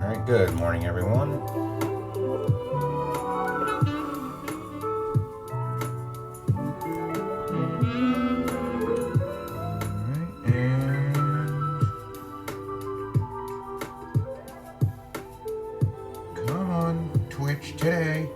All right, good morning, everyone. Come on, Twitch today.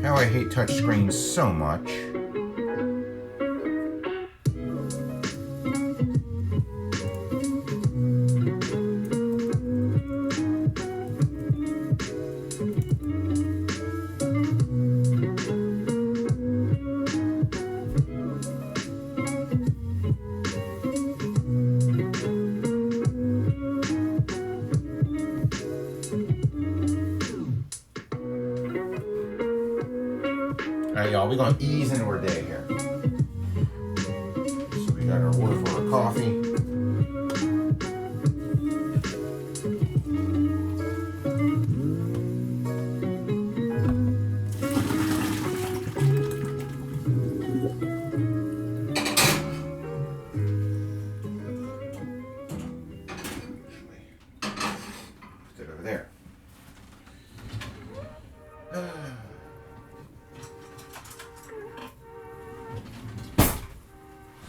How I hate touch screens so much. Alright, y'all, we're going to ease into our day here. So we got our order for our coffee. Put it over there.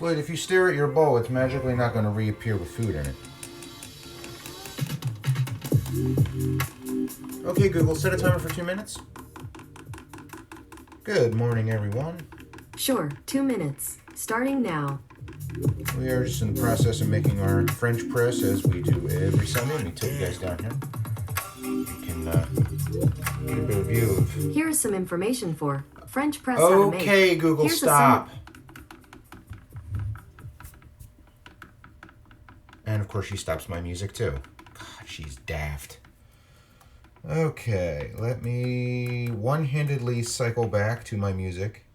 But if you stare at your bowl, it's magically not going to reappear with food in it. Okay, Google, set a timer for 2 minutes. Good morning, everyone. Sure, 2 minutes. Starting now. We are just in the process of making our French press as we do every Sunday. Let me take you guys down here. You can get a bit of view of... Here is some information for French press how to make. Okay, Google, Here's stop. And of course she stops my music too. God, she's daft. Okay, let me one-handedly cycle back to my music.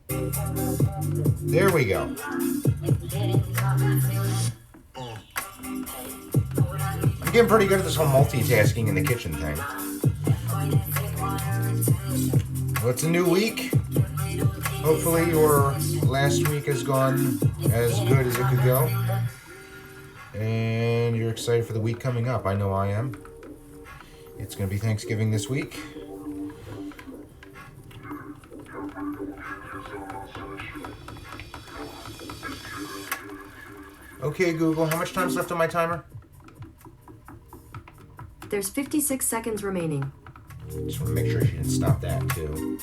There we go. I'm getting pretty good at this whole multitasking in the kitchen thing. Well, it's a new week. Hopefully your last week has gone as good as it could go. And you're excited for the week coming up. I know I am. It's going to be Thanksgiving this week. Okay, Google, how much time's left on my timer? There's 56 seconds remaining. Just want to make sure she didn't stop that, too.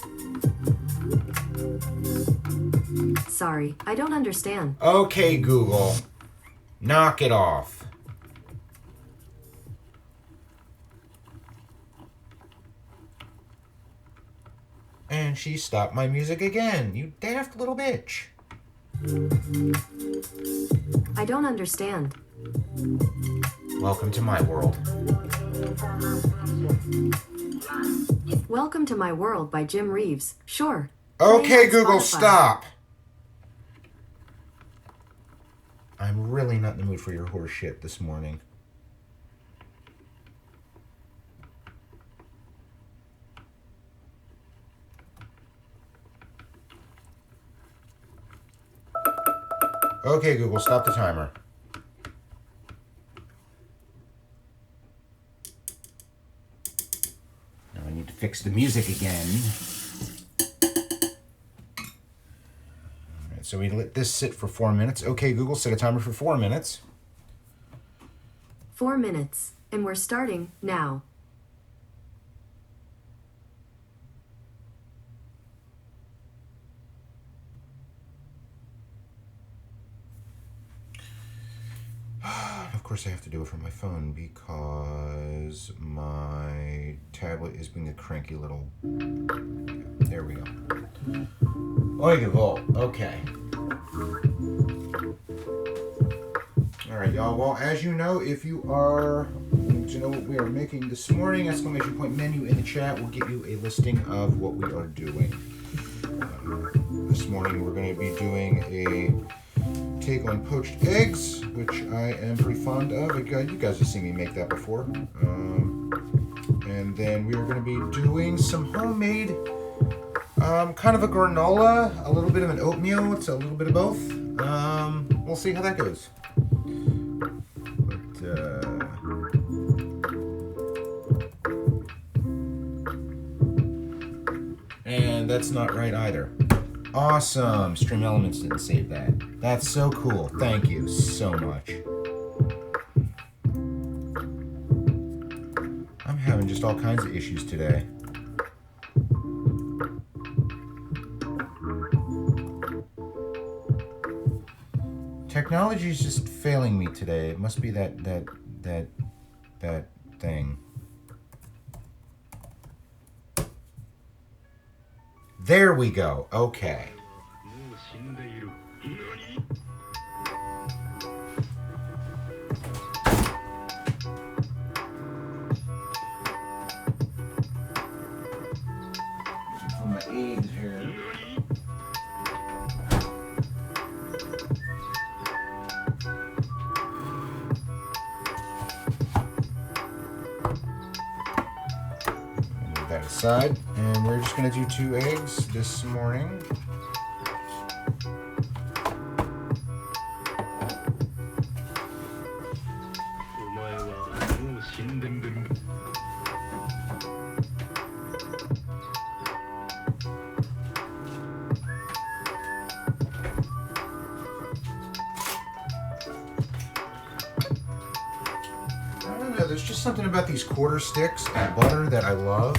Sorry, I don't understand. Okay, Google. Knock it off. And she stopped my music again. You daft little bitch. I don't understand. Welcome to my world. Welcome to My World by Jim Reeves. Sure. Okay, Playing on Google, Spotify. stop. I'm really not in the mood for your horse shit this morning. Okay, Google, stop the timer. Now I need to fix the music again. All right, so we let this sit for 4 minutes. Okay, Google, set a timer for 4 minutes. 4 minutes, and we're starting now. Of course I have to do it from my phone because my tablet is being a cranky little... There we go. Oy Google. Okay. Alright, y'all. Well, as you know, if you are wanting to know what we are making this morning, exclamation point menu in the chat will give you a listing of what we are doing. This morning we're going to be doing a take on poached eggs, which I am pretty fond of. You guys have seen me make that before. And then we are going to be doing some homemade, kind of a granola, a little bit of an oatmeal. It's a little bit of both. We'll see how that goes. And that's not right either. Awesome. Stream Elements didn't save that. That's so cool. Thank you so much. I'm having just all kinds of issues today. Technology is just failing me today. It must be that thing. There we go. Okay. For my eggs here. Move that aside, and we're just going to do 2 eggs this morning. There's just something about these quarter sticks and butter that I love.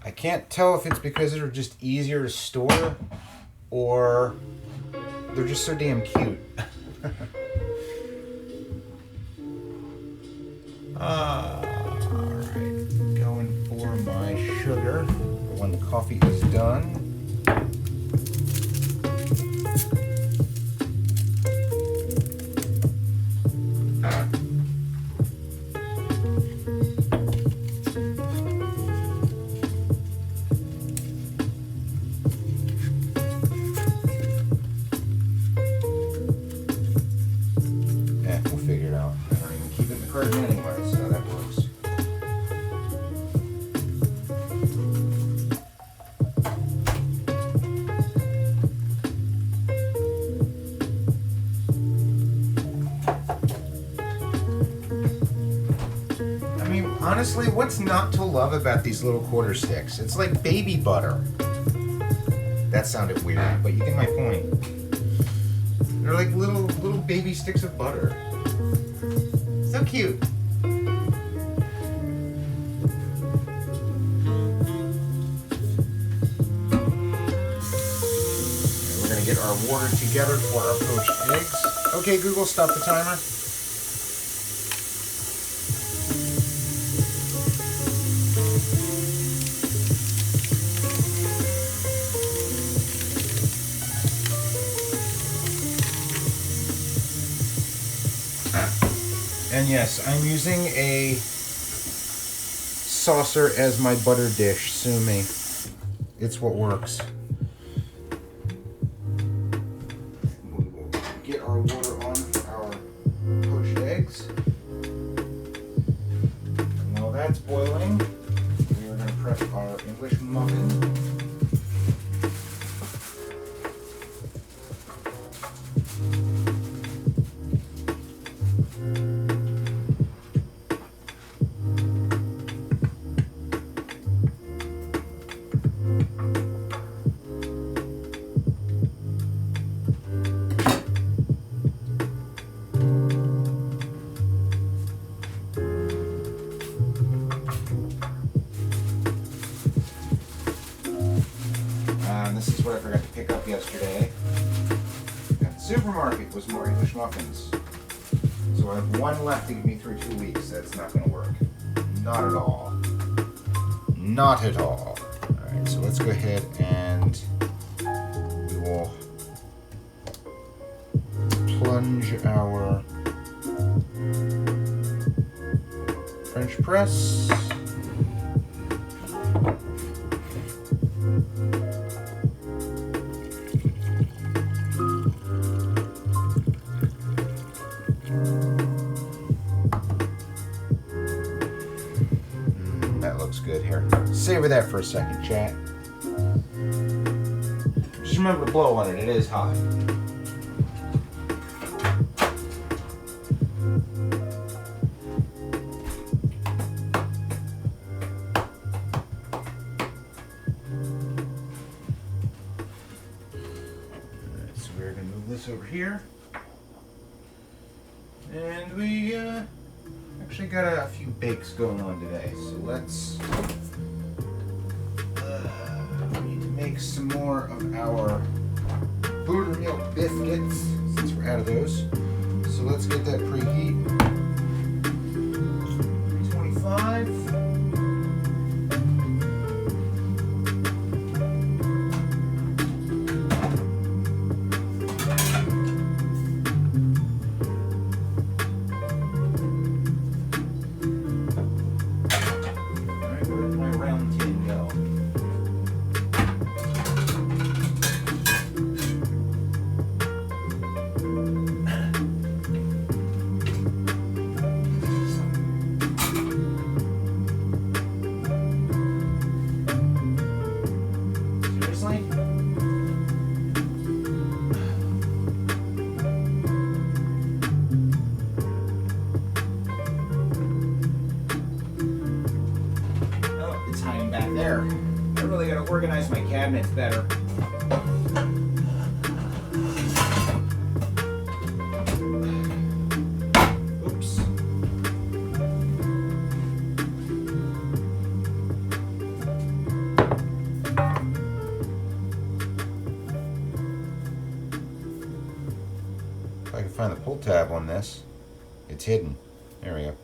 I can't tell if it's because they're just easier to store or they're just so damn cute. Alright, going for my sugar when the coffee is done. Honestly, what's not to love about these little quarter sticks? It's like baby butter. That sounded weird, but you get my point. They're like little baby sticks of butter. So cute. We're gonna get our water together for our poached eggs. Okay, Google, stop the timer. And yes, I'm using a saucer as my butter dish. Sue me. It's what works. We will get our water on for our poached eggs. And while that's boiling, we are going to prep our English muffin. This is what I forgot to pick up yesterday. At the supermarket was more English muffins. So I have one left to give me through 2 weeks. That's not going to work. Not at all. Not at all. Alright, so let's go ahead and we will plunge our French press. Good here. Savor that for a second, chat. Just remember to blow on it. It is hot. Alright, so we're going to move this over here. And we actually got a few bakes going on today, so let's we need to make some more of our buttermilk biscuits since we're out of those. So let's get that preheat. 325. There. I really got to organize my cabinets better. Oops. If I can find the pull tab on this, it's hidden. There we go.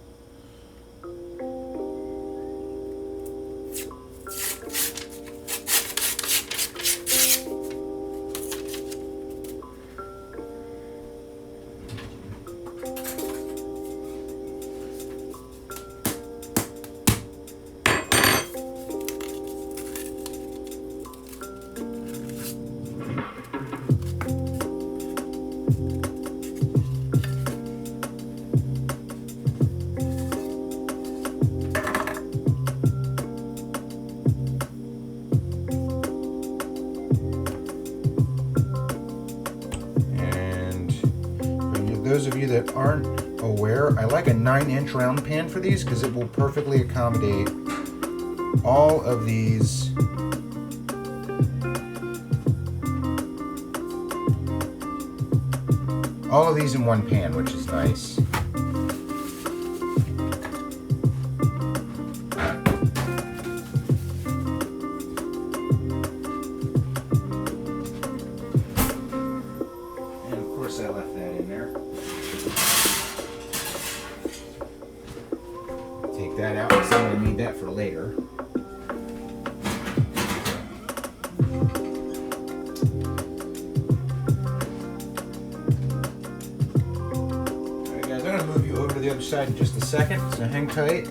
Those of you that aren't aware, I like a 9-inch round pan for these because it will perfectly accommodate all of these in one pan, which is nice. I left that in there. Take that out because I'm going to need that for later. Alright guys, I'm going to move you over to the other side in just a second, so hang tight.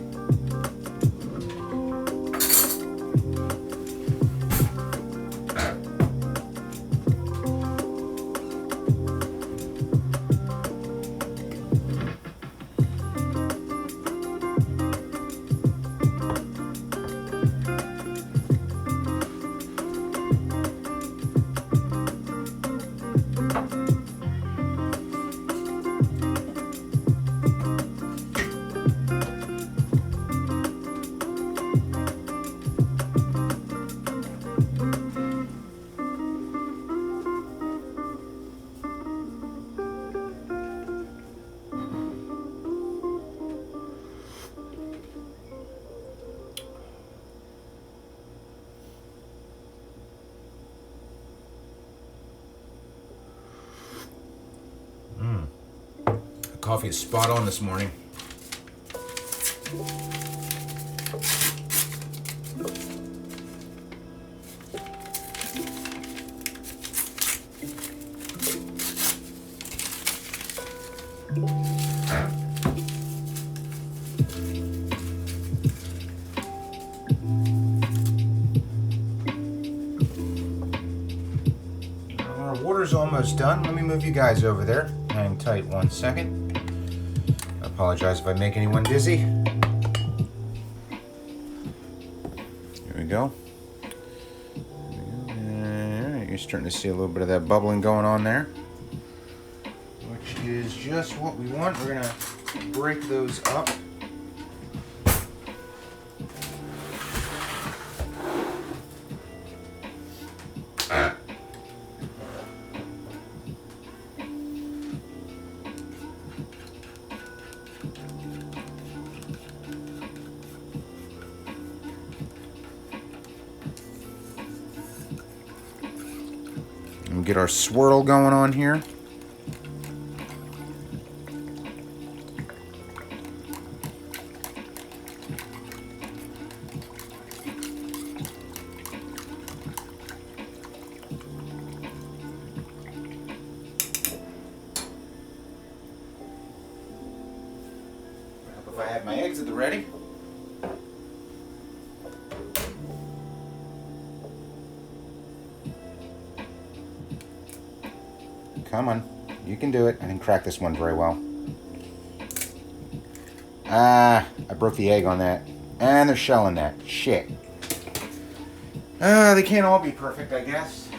Coffee is spot on this morning. Our water's almost done. Let me move you guys over there. Hang tight 1 second. I apologize if I make anyone dizzy. Here we go. Alright, you're starting to see a little bit of that bubbling going on there, which is just what we want. We're gonna break those up. And get our swirl going on here. If I have my eggs at the ready. Come on, you can do it. I didn't crack this one very well. I broke the egg on that. And they're shelling that. Shit. They can't all be perfect, I guess.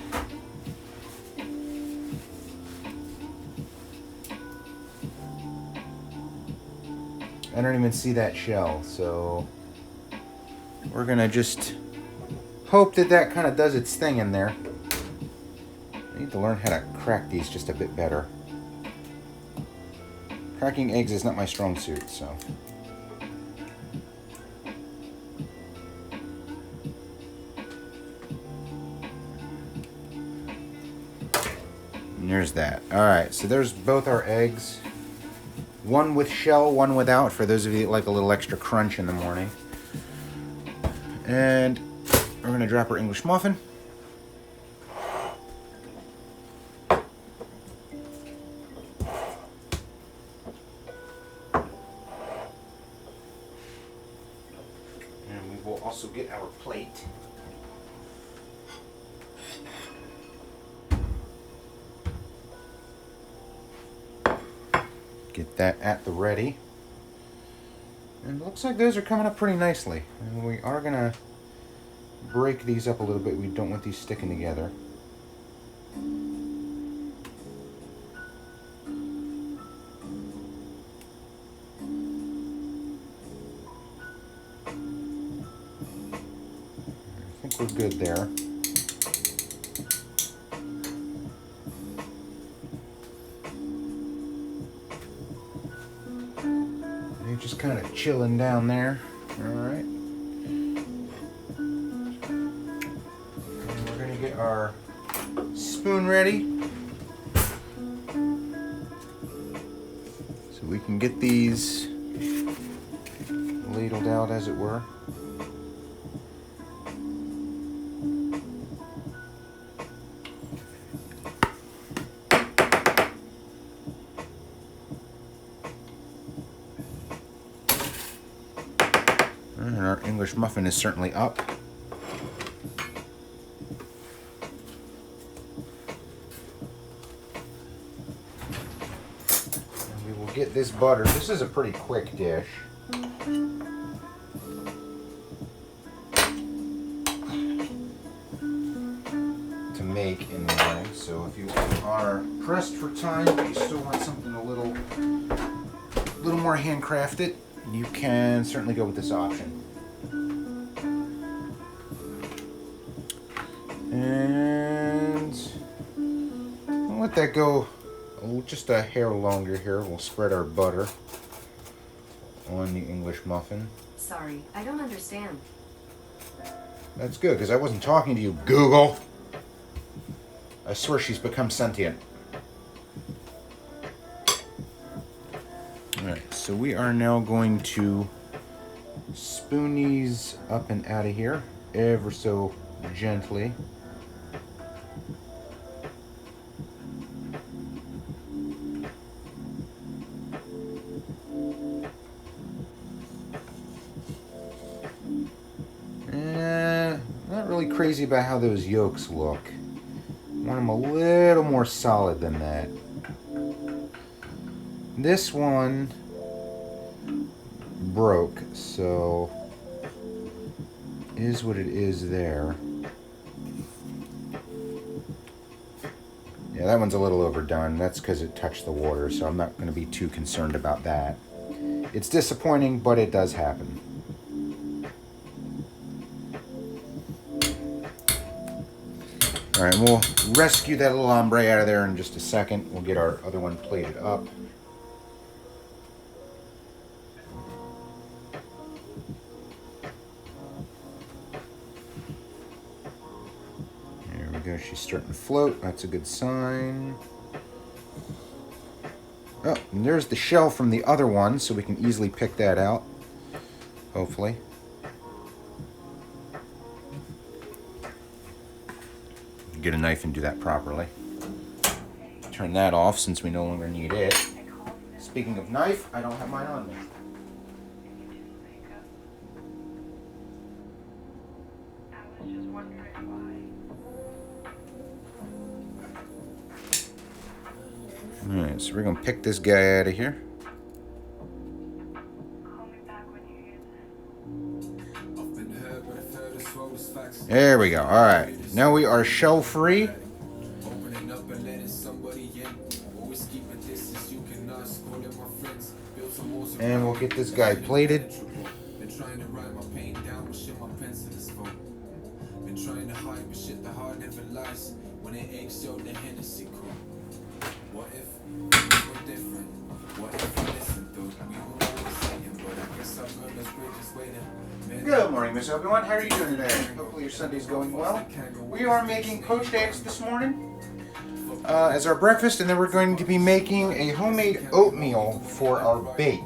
I don't even see that shell, so we're gonna just hope that that kind of does its thing in there. I need to learn how to crack these just a bit better. Cracking eggs is not my strong suit, so. And there's that. Alright, so there's both our eggs. One with shell, one without, for those of you that like a little extra crunch in the morning. And we're going to drop our English muffin. And we will also get our plate. Get that at the ready. And it looks like those are coming up pretty nicely. And we are going to break these up a little bit. We don't want these sticking together. I think we're good there. Just kind of chilling down there. Alright. And we're going to get our spoon ready. So we can get these ladled out, as it were. And our English muffin is certainly up. And we will get this butter. This is a pretty quick dish. To make in the morning. So if you are pressed for time, but you still want something a little more handcrafted, you can certainly go with this option. And I'll let that go just a hair longer here. We'll spread our butter on the English muffin. Sorry, I don't understand. That's good, because I wasn't talking to you, Google. I swear she's become sentient. Alright, so we are now going to spoon these up and out of here ever so gently. Not really crazy about how those yolks look. I want them a little more solid than that. This one broke, so is what it is there. Yeah, that one's a little overdone. That's because it touched the water, so I'm not going to be too concerned about that. It's disappointing, but it does happen. Alright, we'll rescue that little ombre out of there in just a second. We'll get our other one plated up. There we go, she's starting to float. That's a good sign. Oh, and there's the shell from the other one, so we can easily pick that out. Hopefully. Get a knife and do that properly. Turn that off since we no longer need it. Speaking of knife, I don't have mine on me. Alright, so we're going to pick this guy out of here. There we go. Alright, now we are shell free. And we'll get this guy plated. Good morning, Miss Obi-Wan. How are you doing today? Hopefully your Sunday's going well. We are making poached eggs this morning as our breakfast, and then we're going to be making a homemade oatmeal for our bake.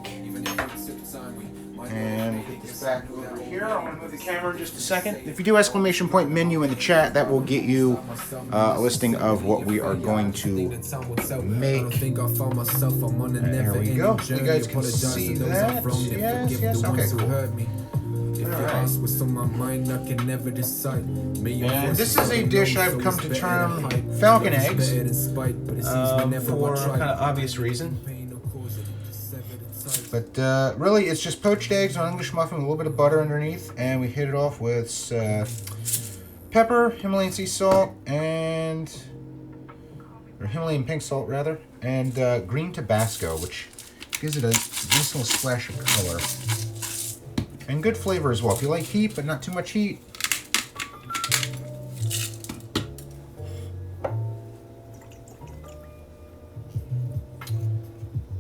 And we'll get this back over here. I'm going to move the camera in just a second. If you do exclamation point menu in the chat, that will get you a listing of what we are going to make. There we go. You guys can see that. Yes. Okay, cool. Alright. And this is a dish I've come to term Falcon Eggs for kind of obvious reason. But really, it's just poached eggs on English muffin with a little bit of butter underneath, and we hit it off with pepper, Himalayan sea salt, or Himalayan pink salt rather, and green Tabasco, which gives it a nice little splash of color. And good flavor as well. If you like heat, but not too much heat.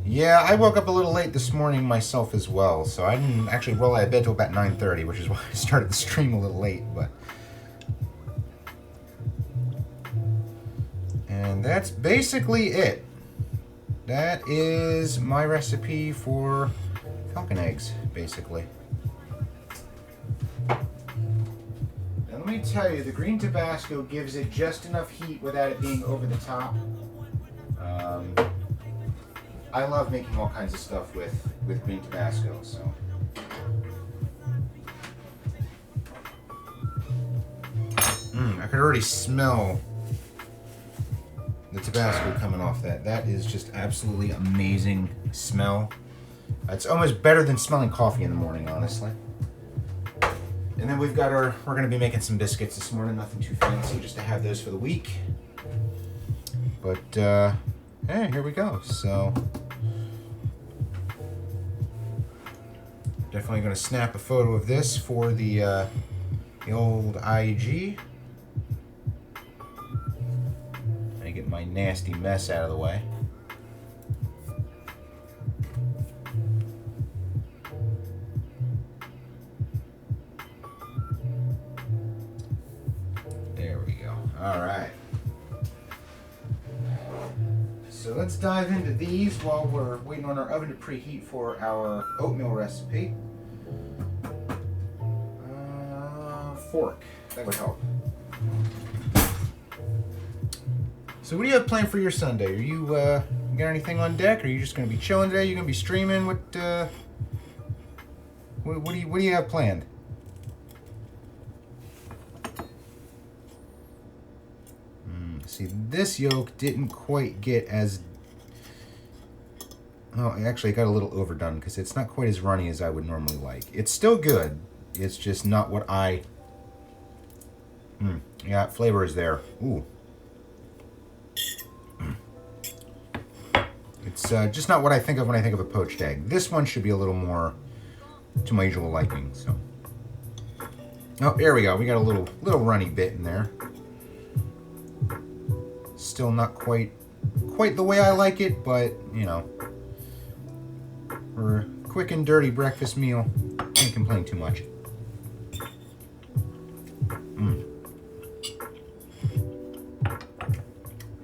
Yeah, I woke up a little late this morning myself as well, so I didn't actually roll out of bed till about 9:30, which is why I started the stream a little late, but... And that's basically it. That is my recipe for Falcon Eggs, basically. Let me tell you, the green Tabasco gives it just enough heat without it being over the top. I love making all kinds of stuff with green Tabasco, so. I could already smell the Tabasco coming off that. That is just absolutely amazing smell. It's almost better than smelling coffee in the morning, honestly. And then we've got we're going to be making some biscuits this morning, nothing too fancy, just to have those for the week. But, hey, here we go. So, definitely going to snap a photo of this for the old IG. And get my nasty mess out of the way. All right. So let's dive into these while we're waiting on our oven to preheat for our oatmeal recipe. Fork, that would help. So what do you have planned for your Sunday? Are you got anything on deck? Or are you just going to be chilling today? You going to be streaming? What do you have planned? See, this yolk didn't quite get as... Oh, actually, it got a little overdone because it's not quite as runny as I would normally like. It's still good. It's just not what I... Yeah, flavor is there. Ooh. It's just not what I think of when I think of a poached egg. This one should be a little more to my usual liking. So, oh, there we go. We got a little runny bit in there. Still not quite the way I like it, but you know, for a quick and dirty breakfast meal, can't complain too much.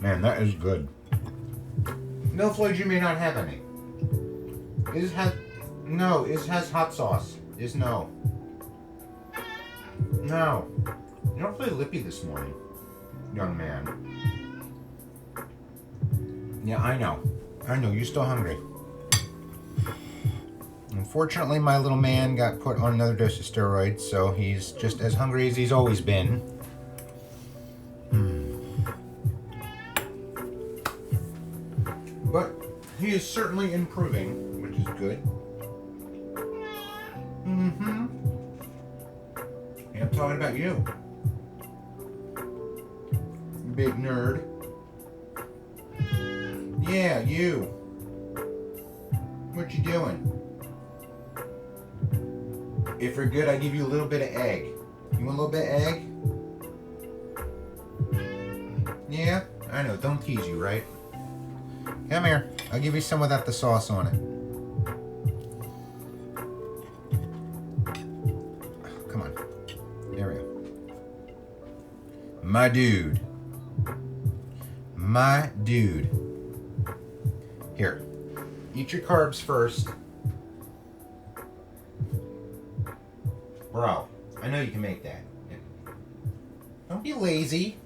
Man, that is good. No, Floyd, you may not have any. It has hot sauce. No. You're awfully lippy this morning, young man. Yeah, I know. You're still hungry. Unfortunately, my little man got put on another dose of steroids, so he's just as hungry as he's always been. But he is certainly improving, which is good. Yeah, I'm talking about you. Big nerd. Yeah, you. What you doing? If you're good, I give you a little bit of egg. You want a little bit of egg? Yeah, I know. Don't tease you, right? Come here. I'll give you some without the sauce on it. Oh, come on. There we go. My dude. Here. Eat your carbs first. Bro, I know you can make that. Don't be lazy.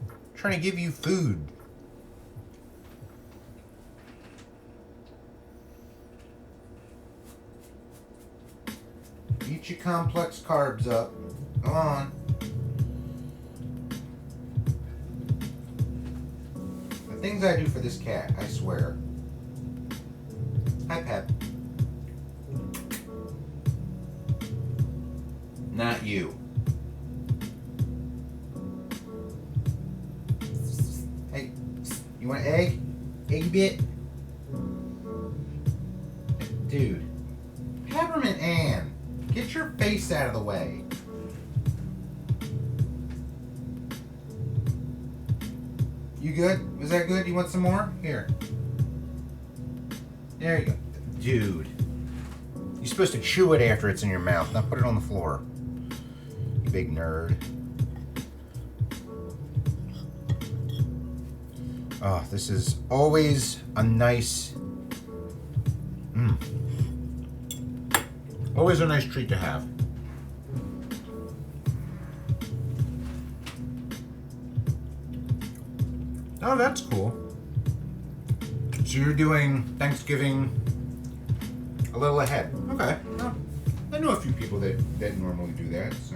I'm trying to give you food. Eat your complex carbs up. Go on. The things I do for this cat, I swear. Hi, Pep. Not you. Hey, you want an egg? Eggy bit? Dude. Peppermint Ann, get your face out of the way. You good? Was that good? You want some more? Here. There you go. Dude. You're supposed to chew it after it's in your mouth, not put it on the floor. You big nerd. Oh, this is always a nice... Always a nice treat to have. Oh, that's cool. So you're doing Thanksgiving a little ahead. Okay. Well, I know a few people that normally do that, so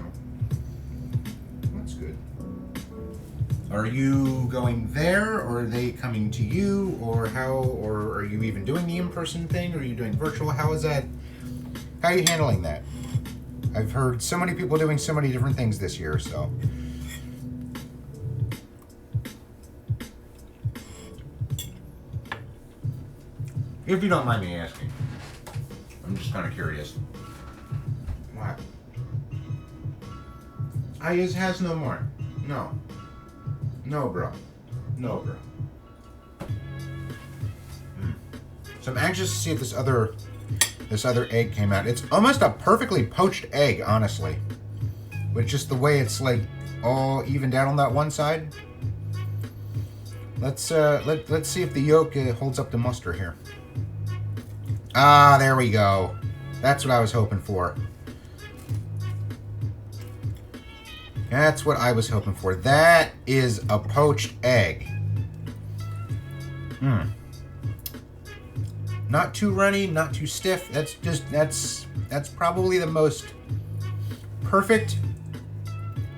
that's good. Are you going there, or are they coming to you, or how, or are you even doing the in-person thing, or are you doing virtual? How is that? How are you handling that? I've heard so many people doing so many different things this year, so. If you don't mind me asking. I'm just kind of curious. What? Ayaz has no more. No. No, bro. No, bro. So I'm anxious to see if this other egg came out. It's almost a perfectly poached egg, honestly. With just the way it's like all evened out on that one side. Let's see if the yolk holds up to muster here. Ah, there we go. That's what I was hoping for. That's what I was hoping for. That is a poached egg. Not too runny, not too stiff. That's probably the most perfect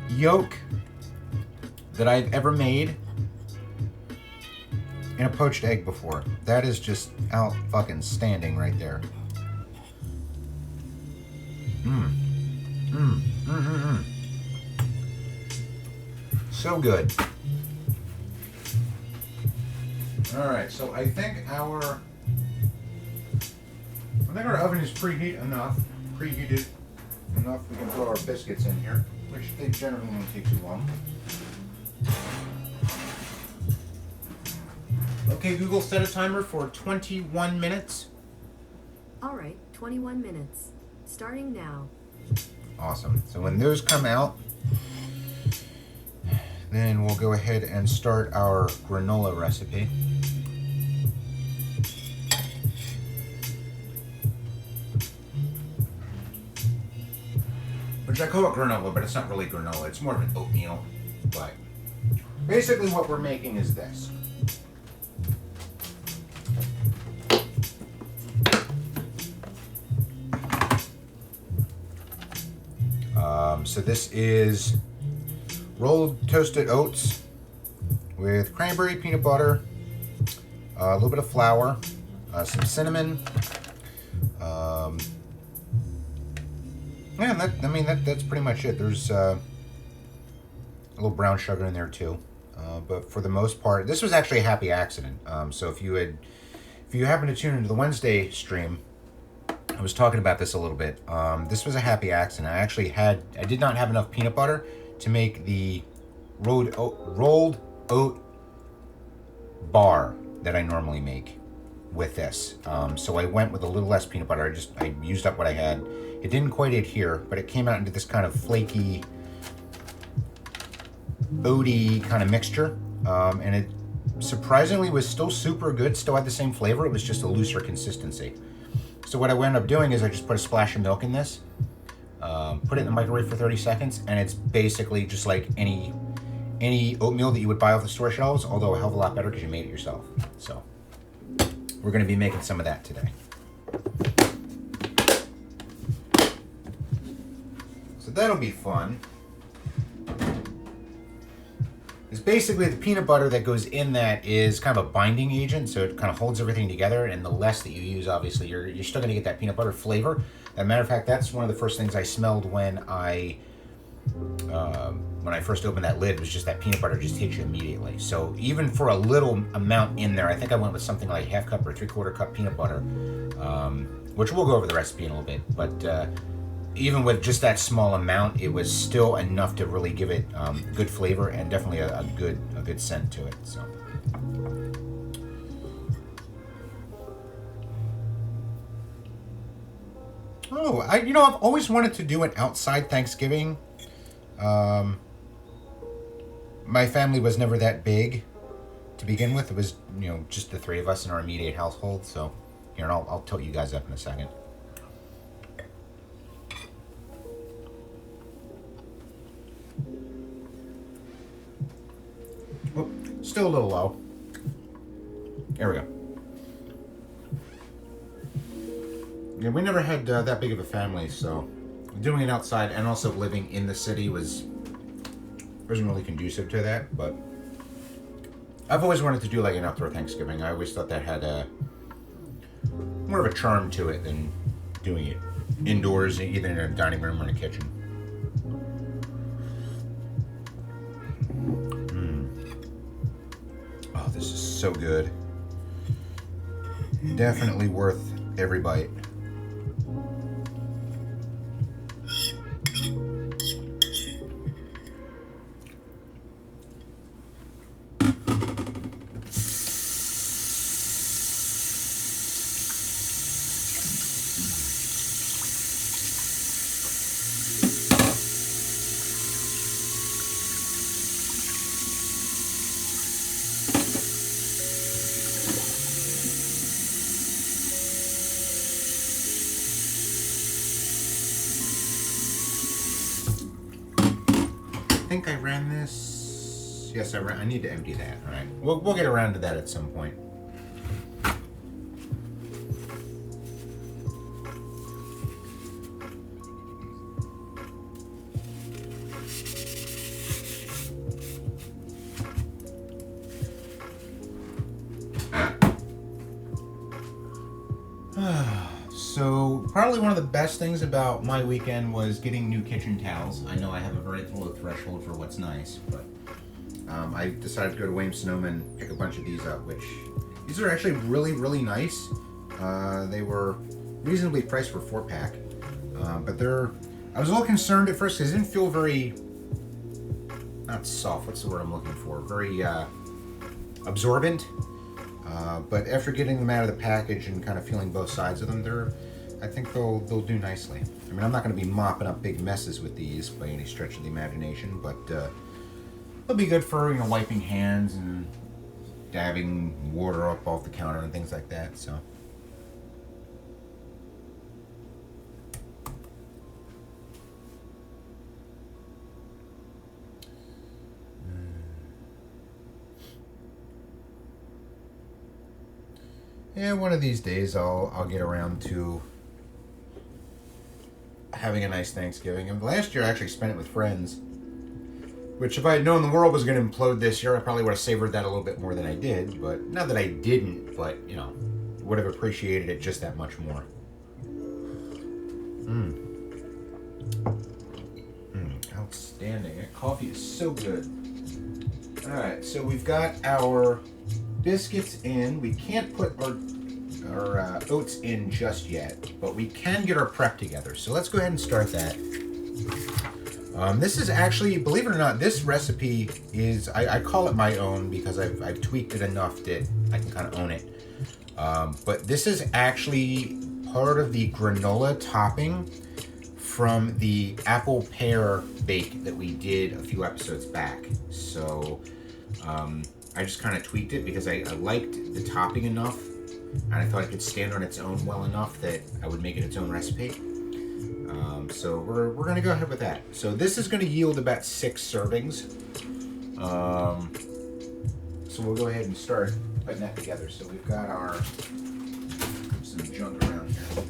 yolk that I've ever made in a poached egg before. That is just out fucking standing right there. So good. All right, so I think our oven is preheated enough. We can throw our biscuits in here, which they generally won't take too long. Okay, Google, set a timer for 21 minutes. All right, 21 minutes. Starting now. Awesome. So when those come out, then we'll go ahead and start our granola recipe. Which I call it granola, but it's not really granola. It's more of an oatmeal. But basically what we're making is this. So this is rolled toasted oats with cranberry, peanut butter, a little bit of flour, some cinnamon. That's pretty much it. There's a little brown sugar in there too. But for the most part, this was actually a happy accident. So if you happen to tune into the Wednesday stream, I was talking about this a little bit. This was a happy accident. I did not have enough peanut butter to make the rolled oat bar that I normally make with this. So I went with a little less peanut butter. I used up what I had. It didn't quite adhere, but it came out into this kind of flaky, oaty kind of mixture. And it surprisingly was still super good, still had the same flavor. It was just a looser consistency. So what I wound up doing is I just put a splash of milk in this, put it in the microwave for 30 seconds, and it's basically just like any oatmeal that you would buy off the store shelves, although a hell of a lot better because you made it yourself. So we're going to be making some of that today. So that'll be fun. It's basically the peanut butter that goes in that is kind of a binding agent, so it kind of holds everything together, and the less that you use, obviously, you're still going to get that peanut butter flavor. As a matter of fact, that's one of the first things I smelled when I first opened that lid, was just that peanut butter just hits you immediately. So even for a little amount in there, I think I went with something like 1/2 cup or 3/4 cup peanut butter, which we'll go over the recipe in a little bit, but even with just that small amount, it was still enough to really give it good flavor and definitely a good scent to it. So. Oh, I've always wanted to do it outside Thanksgiving. My family was never that big to begin with. It was, just the three of us in our immediate household. So, here, I'll tilt you guys up in a second. Oh, still a little low. There we go. Yeah, we never had that big of a family, so doing it outside and also living in the city wasn't really conducive to that. But I've always wanted to do like an outdoor Thanksgiving. I always thought that had more of a charm to it than doing it indoors, either in a dining room or in a kitchen. Oh, this is so good. Definitely worth every bite. think I ran this. Yes, I need to empty that. All right. We'll get around to that at some point. So probably one of the best things about my weekend was getting new kitchen towels. I know I have a very low threshold for what's nice, but I decided to go to Williams-Sonoma and pick a bunch of these up, which these are actually really, really nice. They were reasonably priced for 4-pack, but I was a little concerned at first because it didn't feel very, not soft, what's the word I'm looking for, very absorbent. But after getting them out of the package and kind of feeling both sides of them, I think they'll do nicely. I mean, I'm not going to be mopping up big messes with these by any stretch of the imagination, but they'll be good for wiping hands and dabbing water up off the counter and things like that. So. Yeah, one of these days I'll get around to having a nice Thanksgiving. And last year I actually spent it with friends, which if I had known the world was going to implode this year, I probably would have savored that a little bit more than I did. But not that I didn't, but would have appreciated it just that much more. Outstanding. That coffee is so good. All right, so we've got our biscuits in. We can't put our oats in just yet, but we can get our prep together. So let's go ahead and start that. This is actually, believe it or not, this recipe is, I call it my own because I've tweaked it enough that I can kind of own it. But this is actually part of the granola topping from the apple pear bake that we did a few episodes back. So I just kind of tweaked it because I liked the topping enough, and I thought it could stand on its own well enough that I would make it its own recipe. So we're going to go ahead with that. So this is going to yield about 6 servings. So we'll go ahead and start putting that together. So we've got some junk around here. All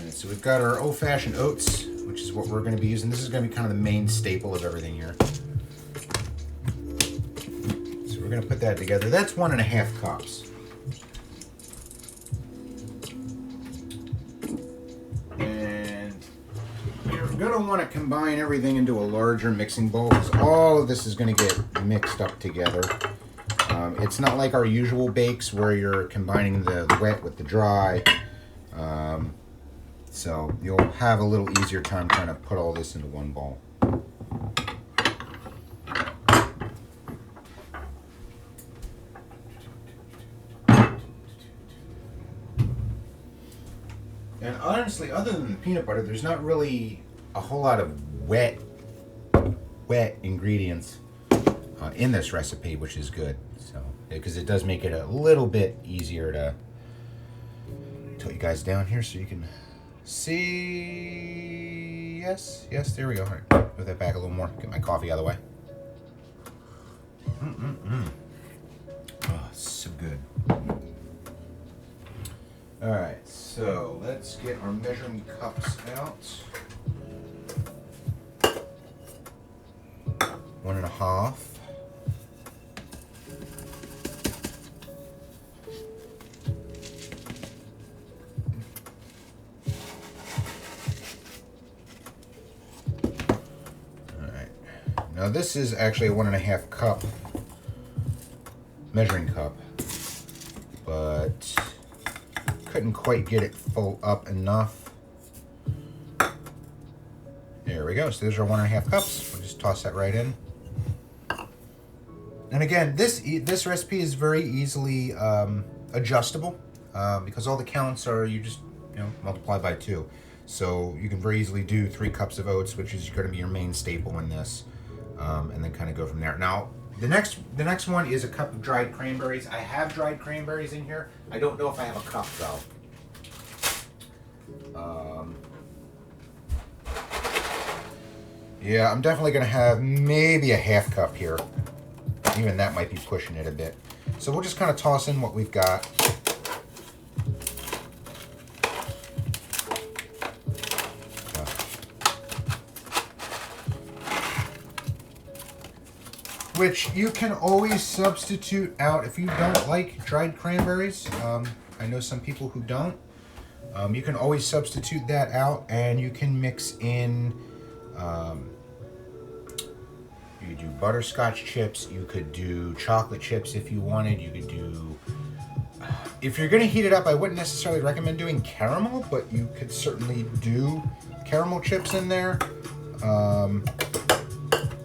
right, so we've got our old-fashioned oats, which is what we're going to be using. This is going to be kind of the main staple of everything here. We're going to put that together. That's 1.5 cups. And you're going to want to combine everything into a larger mixing bowl because all of this is going to get mixed up together. It's not like our usual bakes where you're combining the wet with the dry. So you'll have a little easier time trying to put all this into one bowl. And honestly, other than the peanut butter, there's not really a whole lot of wet ingredients in this recipe, which is good. So, because it does make it a little bit easier to tilt you guys down here so you can see. Yes, there we go. All right, move that back a little more. Get my coffee out of the way. Oh, so good. All right, so let's get our measuring cups out. 1.5. All right. Now this is actually a 1.5 cup measuring cup, but couldn't quite get it full up enough. There we go. So those are 1.5 cups. We'll just toss that right in. And again, this recipe is very easily adjustable because all the counts are you just multiply by 2. So you can very easily do 3 cups of oats, which is going to be your main staple in this, and then kind of go from there. Now, the next one is a cup of dried cranberries. I have dried cranberries in here. I don't know if I have a cup though. Yeah, I'm definitely going to have maybe a half cup here. Even that might be pushing it a bit. So we'll just kind of toss in what we've got. Which you can always substitute out if you don't like dried cranberries. I know some people who don't. You can always substitute that out, and you can mix in, you could do butterscotch chips, you could do chocolate chips if you wanted, you could do, if you're gonna heat it up, I wouldn't necessarily recommend doing caramel, but you could certainly do caramel chips in there.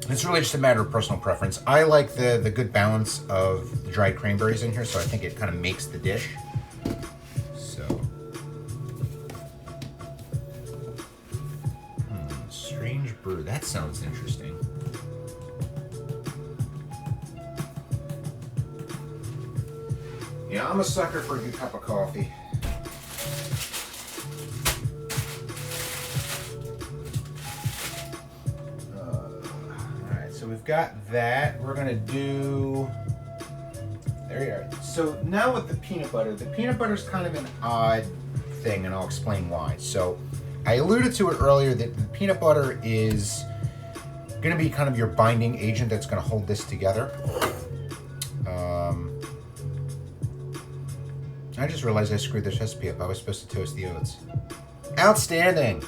It's really just a matter of personal preference. I like the good balance of the dried cranberries in here, so I think it kind of makes the dish. So, strange brew. That sounds interesting. Yeah, I'm a sucker for a good cup of coffee. So we've got that. We're gonna do, there you are. So now with the peanut butter is kind of an odd thing, and I'll explain why. So I alluded to it earlier that the peanut butter is gonna be kind of your binding agent that's gonna hold this together. I just realized I screwed this recipe up. I was supposed to toast the oats. Outstanding.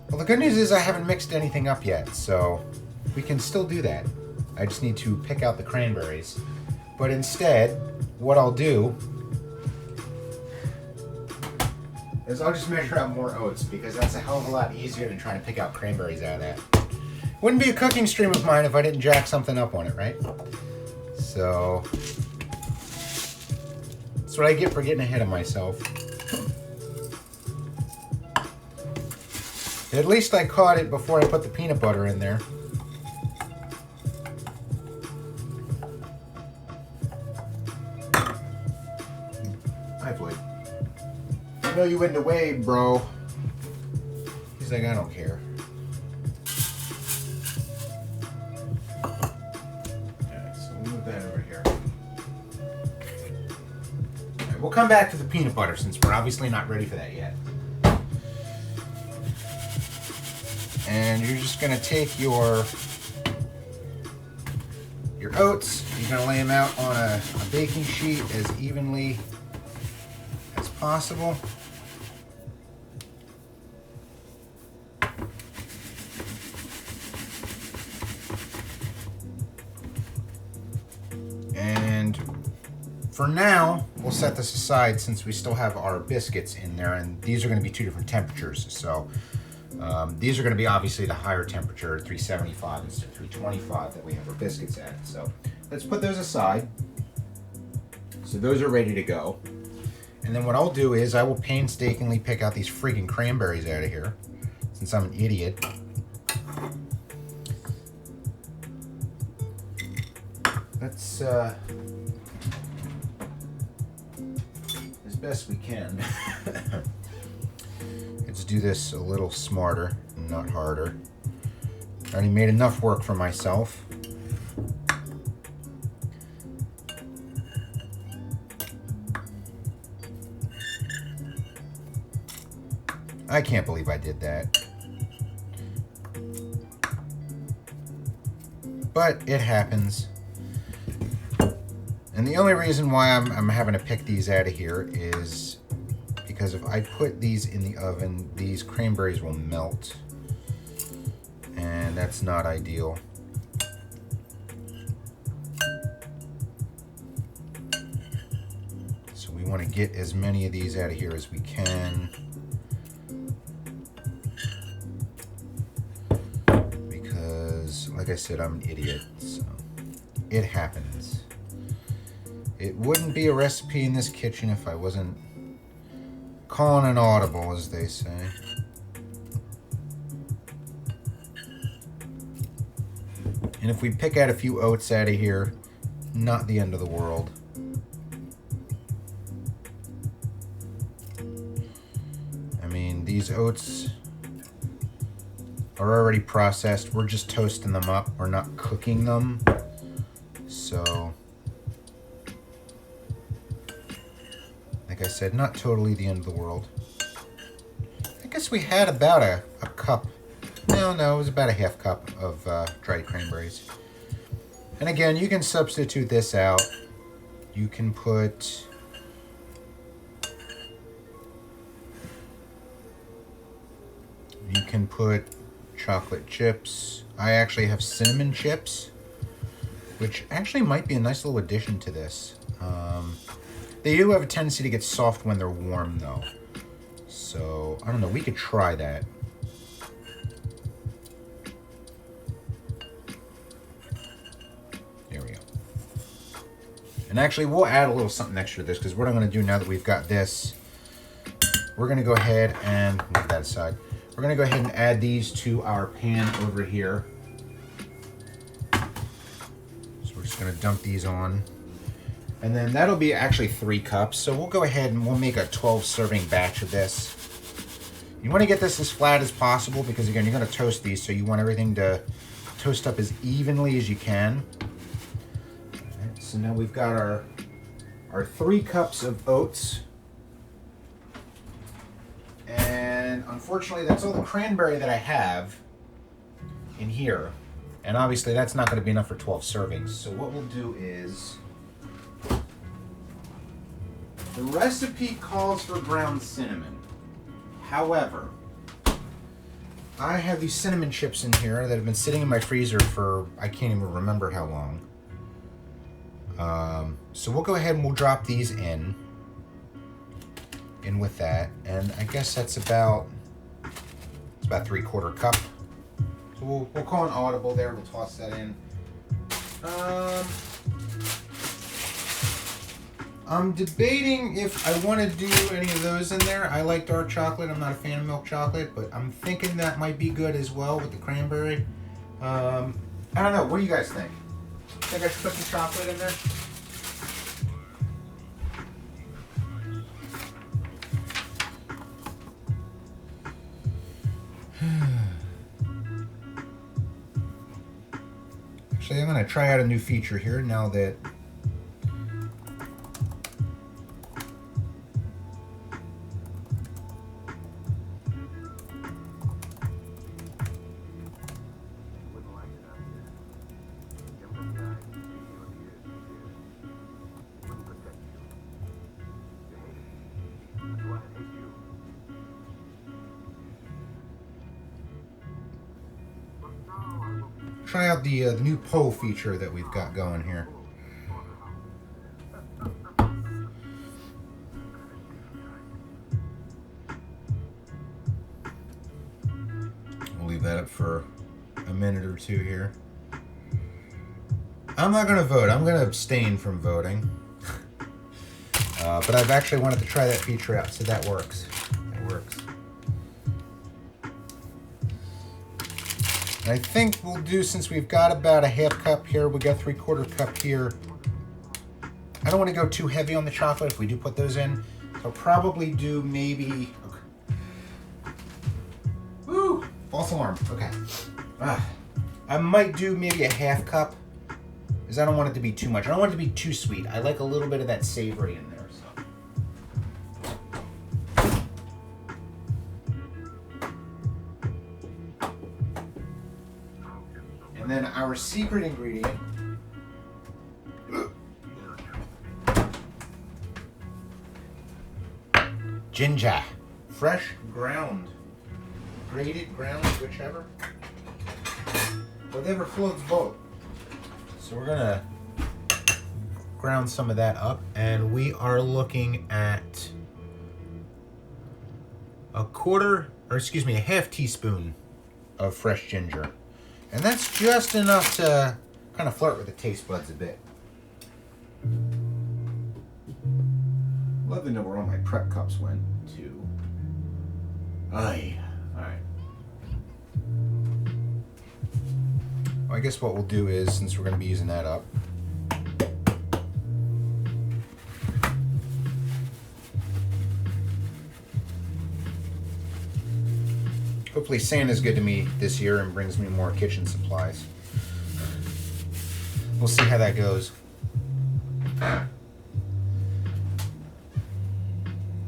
Well, the good news is I haven't mixed anything up yet, so we can still do that. I just need to pick out the cranberries. But instead, what I'll do is I'll just measure out more oats, because that's a hell of a lot easier than trying to pick out cranberries out of that. Wouldn't be a cooking stream of mine if I didn't jack something up on it, right? So that's what I get for getting ahead of myself. At least I caught it before I put the peanut butter in there. Hi, Floyd. I know you went away, bro. He's like, I don't care. Alright, so we'll move that over here. Alright, we'll come back to the peanut butter since we're obviously not ready for that yet. And you're just gonna take your oats, you're gonna lay them out on a baking sheet as evenly as possible. And for now, we'll set this aside since we still have our biscuits in there, and these are gonna be two different temperatures. So these are going to be obviously the higher temperature, 375 instead of 325 that we have our biscuits at. So let's put those aside. So those are ready to go. And then what I'll do is I will painstakingly pick out these freaking cranberries out of here, since I'm an idiot. Let's, as best we can. Let's do this a little smarter, not harder. I already made enough work for myself. I can't believe I did that. But it happens. And the only reason why I'm having to pick these out of here is because if I put these in the oven, these cranberries will melt. And that's not ideal. So we want to get as many of these out of here as we can. Because, like I said, I'm an idiot, so it happens. It wouldn't be a recipe in this kitchen if I wasn't calling an audible, as they say. And if we pick out a few oats out of here, not the end of the world. I mean, these oats are already processed. We're just toasting them up. We're not cooking them. So, like I said, not totally the end of the world. I guess we had about a cup. No, it was about a half cup of dried cranberries. And again, you can substitute this out. You can put... chocolate chips. I actually have cinnamon chips, which actually might be a nice little addition to this. They do have a tendency to get soft when they're warm, though. So, I don't know. We could try that. There we go. And actually, we'll add a little something extra to this, because what I'm going to do now that we've got this, we're going to go ahead and move that aside. We're going to go ahead and add these to our pan over here. So we're just going to dump these on. And then that'll be actually 3 cups. So we'll go ahead and we'll make a 12 serving batch of this. You want to get this as flat as possible because, again, you're going to toast these. So you want everything to toast up as evenly as you can. All right, so now we've got our 3 cups of oats. And unfortunately, that's all the cranberry that I have in here. And obviously, that's not going to be enough for 12 servings. So what we'll do is... the recipe calls for ground cinnamon. However, I have these cinnamon chips in here that have been sitting in my freezer for, I can't even remember how long. So we'll go ahead and we'll drop these in with that, and I guess that's about 3/4 cup. So we'll call an audible there. We'll toss that in. I'm debating if I want to do any of those in there. I like dark chocolate. I'm not a fan of milk chocolate, but I'm thinking that might be good as well with the cranberry. I don't know. What do you guys think? Think I should put some chocolate in there? Actually, I'm going to try out a new feature here now that try out the new poll feature that we've got going here. We'll leave that up for a minute or two here. I'm not going to vote. I'm going to abstain from voting. But I've actually wanted to try that feature out, so that works. It works. I think we'll do, since we've got about a half cup here, we got 3/4 cup here. I don't want to go too heavy on the chocolate if we do put those in. So I'll probably do maybe... okay. Woo! False alarm. Okay. I might do maybe a half cup, because I don't want it to be too much. I don't want it to be too sweet. I like a little bit of that savory in there. And then our secret ingredient, ginger, fresh ground, grated, ground, whichever, whatever floats boat. So we're gonna ground some of that up, and we are looking at a half teaspoon of fresh ginger. And that's just enough to kind of flirt with the taste buds a bit. Love to know where all my prep cups went to. Aye. Alright. Well, I guess what we'll do is, since we're going to be using that up, Hopefully Santa's good to me this year and brings me more kitchen supplies. We'll see how that goes.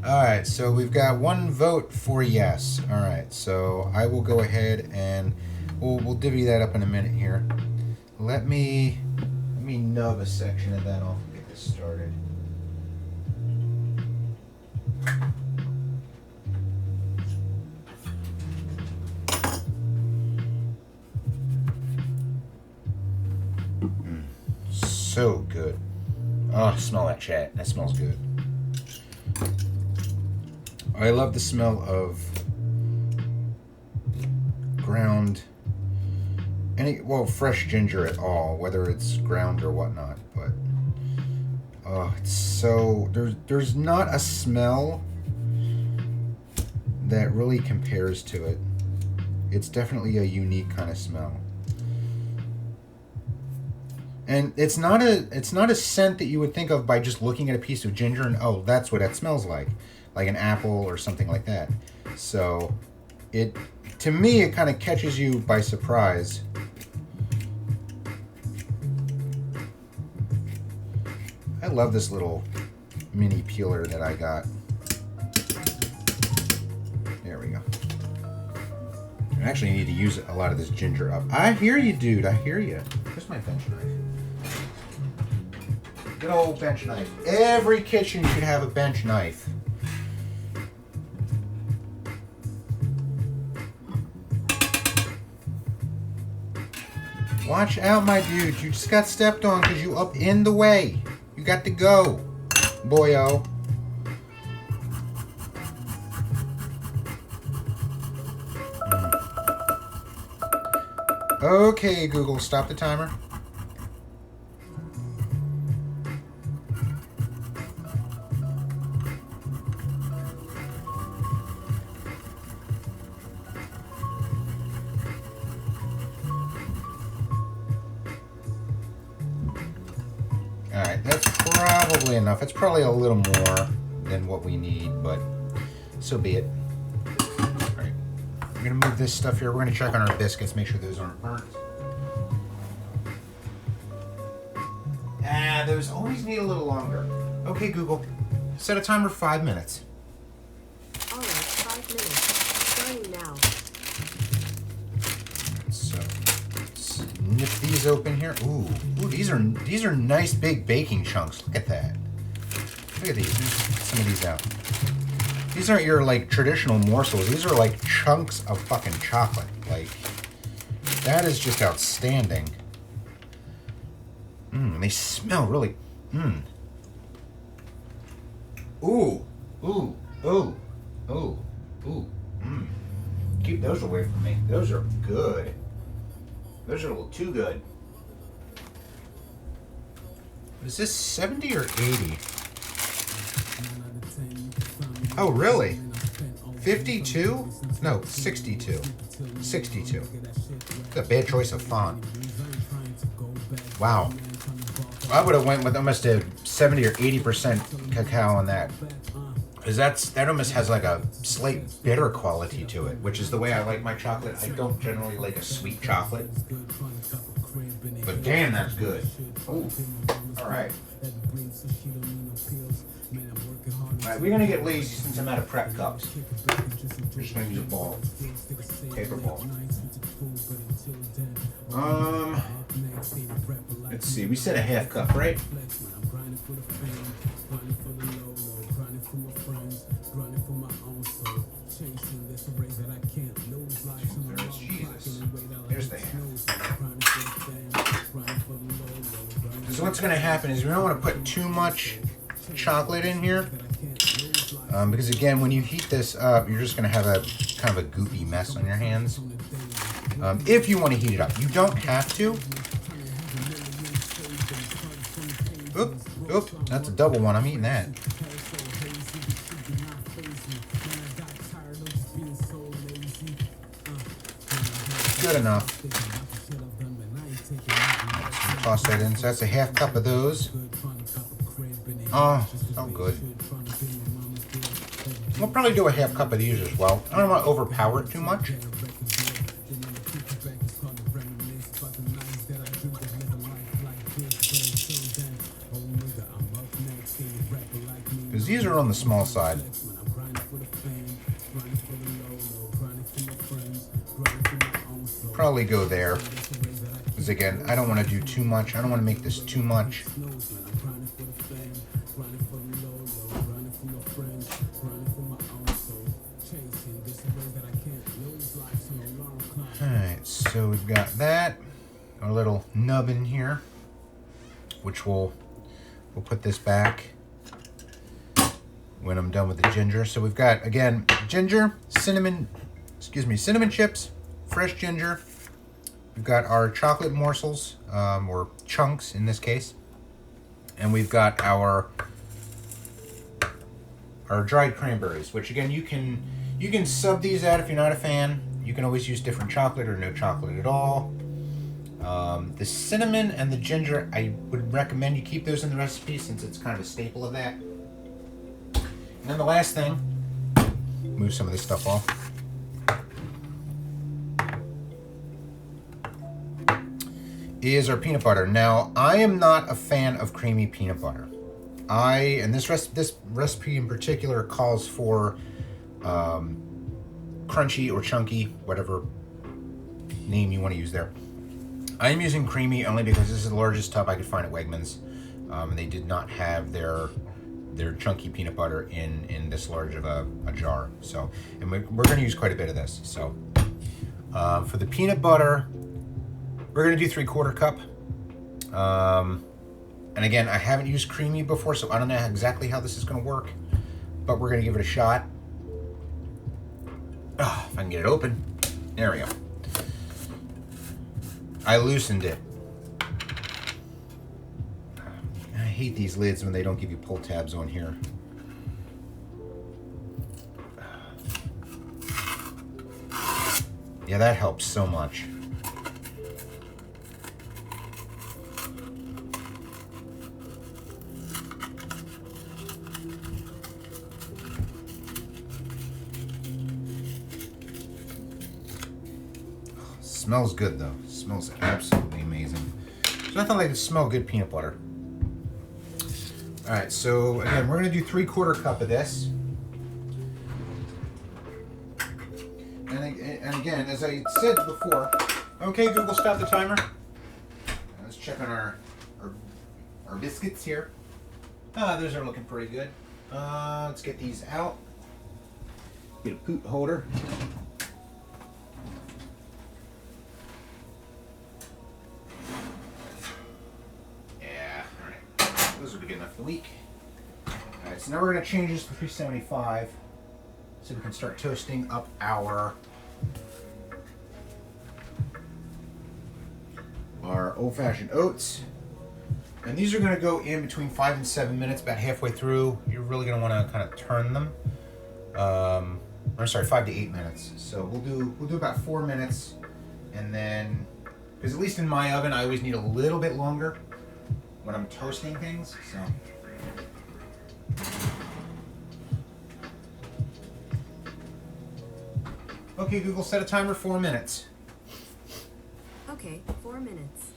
Alright, so we've got one vote for yes. Alright, so I will go ahead and we'll divvy that up in a minute here. Let me nub a section of that off and get this started. So good. Oh, smell that, chat. That smells good. I love the smell of ground, fresh ginger at all, whether it's ground or whatnot. But it's so there's not a smell that really compares to it. It's definitely a unique kind of smell. And it's not a scent that you would think of by just looking at a piece of ginger and, oh, that's what that smells like an apple or something like that. So to me, it kind of catches you by surprise. I love this little mini peeler that I got. There we go. I actually need to use a lot of this ginger up. I hear you, dude. I hear you. Where's my bench knife? Good old bench knife. Every kitchen should have a bench knife. Watch out, my dude. You just got stepped on because you up in the way. You got to go, boyo. Okay, Google, stop the timer. Alright, that's probably enough. It's probably a little more than what we need, but so be it. Alright, we're going to move this stuff here. We're going to check on our biscuits, make sure those aren't burnt. Those always need a little longer. Okay, Google, set a timer 5 minutes. Alright, 5 minutes. Starting now. So, let's nip these open here. Ooh, these are nice big baking chunks. Look at that. Look at these. There's some of these out. These aren't your like traditional morsels. These are like chunks of fucking chocolate. Like, that is just outstanding. They smell really. Ooh. Keep those away from me. Those are good. Those are a little too good. Is this 70 or 80? Oh, really? 52? No, 62. 62. That's a bad choice of font. Wow. I would have went with almost a 70 or 80% cacao on that. Because that almost has like a slight bitter quality to it, which is the way I like my chocolate. I don't generally like a sweet chocolate. But damn, that's good. Ooh. Alright. Alright, we're going to get lazy since I'm out of prep cups. We're just going to use a ball. Paper ball. Let's see. We said a half cup, right? Jesus. There's the half. Because what's going to happen is we don't want to put too much chocolate in here. Because again, when you heat this up, you're just going to have a kind of a goopy mess on your hands. If you want to heat it up. You don't have to. Oop, that's a double one. I'm eating that. Good enough. Let's toss that in. So that's a half cup of those. Oh, so good. We'll probably do a half cup of these as well. I don't want to overpower it too much. because these are on the small side. Probably go there, because again, I don't want to do too much. I don't want to make this too much. Alright, so we've got that, our little nub in here, which we'll put this back when I'm done with the ginger. So we've got, again, ginger, cinnamon chips, fresh ginger. We've got our chocolate morsels, or chunks in this case. And we've got our dried cranberries, which again, you can sub these out if you're not a fan. You can always use different chocolate or no chocolate at all. The cinnamon and the ginger, I would recommend you keep those in the recipe since it's kind of a staple of that. And then the last thing, move some of this stuff off, is our peanut butter. Now, I am not a fan of creamy peanut butter. And this recipe in particular calls for crunchy or chunky, whatever name you want to use there. I am using creamy only because this is the largest tub I could find at Wegmans. And they did not have their chunky peanut butter in this large of a jar. So, and we're going to use quite a bit of this. So, for the peanut butter, we're going to do 3/4 cup. And again, I haven't used creamy before, so I don't know exactly how this is going to work, but we're going to give it a shot. Oh, if I can get it open. There we go. I loosened it. I hate these lids when they don't give you pull tabs on here. Yeah, that helps so much. Smells good though. Smells absolutely amazing. There's nothing like to smell good peanut butter. All right, so again, we're gonna do 3/4 cup of this. And again, as I said before, okay, Google, stop the timer. Let's check on our biscuits here. Those are looking pretty good. Let's get these out. Get a poot holder. Those will be good enough for the week. Alright, so now we're going to change this to 375 so we can start toasting up our old-fashioned oats. And these are going to go in between 5 and 7 minutes, about halfway through. You're really going to want to kind of turn them. Or sorry, 5 to 8 minutes. So we'll do about 4 minutes, and then, because at least in my oven, I always need a little bit longer when I'm toasting things, so. Okay, Google, set a timer 4 minutes. Okay, 4 minutes.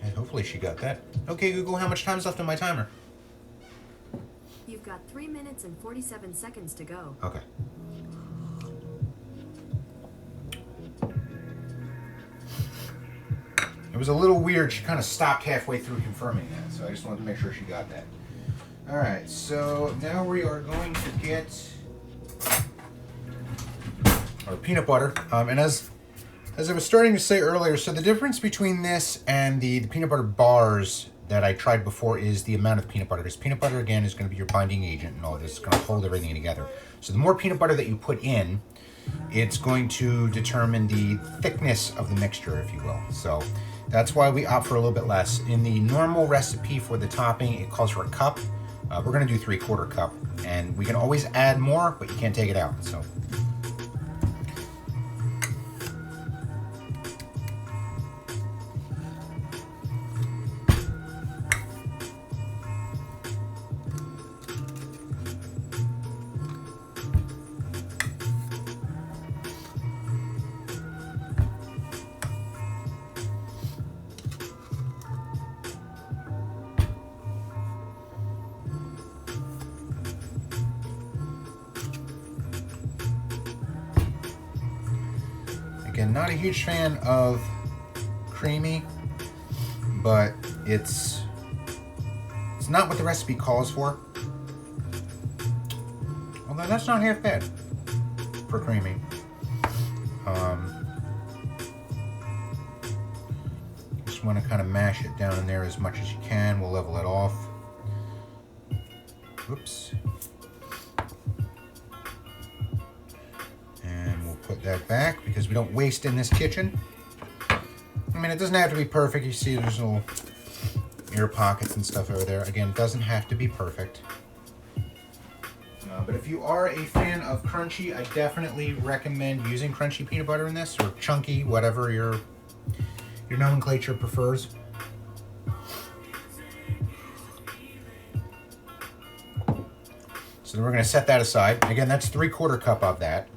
And hopefully she got that. Okay, Google, how much time is left on my timer? You've got 3 minutes and 47 seconds to go. Okay. It was a little weird. She kind of stopped halfway through confirming that, so I just wanted to make sure she got that. All right, so now we are going to get our peanut butter. And as I was starting to say earlier, so the difference between this and the peanut butter bars that I tried before is the amount of peanut butter. Because peanut butter, again, is going to be your binding agent and all this. It's going to hold everything together. So the more peanut butter that you put in, it's going to determine the thickness of the mixture, if you will. So that's why we opt for a little bit less. In the normal recipe for the topping, it calls for a cup. We're going to do 3/4 cup, and we can always add more, but you can't take it out. So. Again, not a huge fan of creamy, but it's not what the recipe calls for. Although that's not half bad for creamy. Just want to kind of mash it down in there as much as you can. We'll level it off. Oops. And we'll put that back because we don't waste in this kitchen. I mean, it doesn't have to be perfect. You see there's little air pockets and stuff over there. Again, it doesn't have to be perfect. But if you are a fan of crunchy, I definitely recommend using crunchy peanut butter in this, or chunky, whatever your nomenclature prefers. So then we're going to set that aside. Again, that's 3/4 cup of that.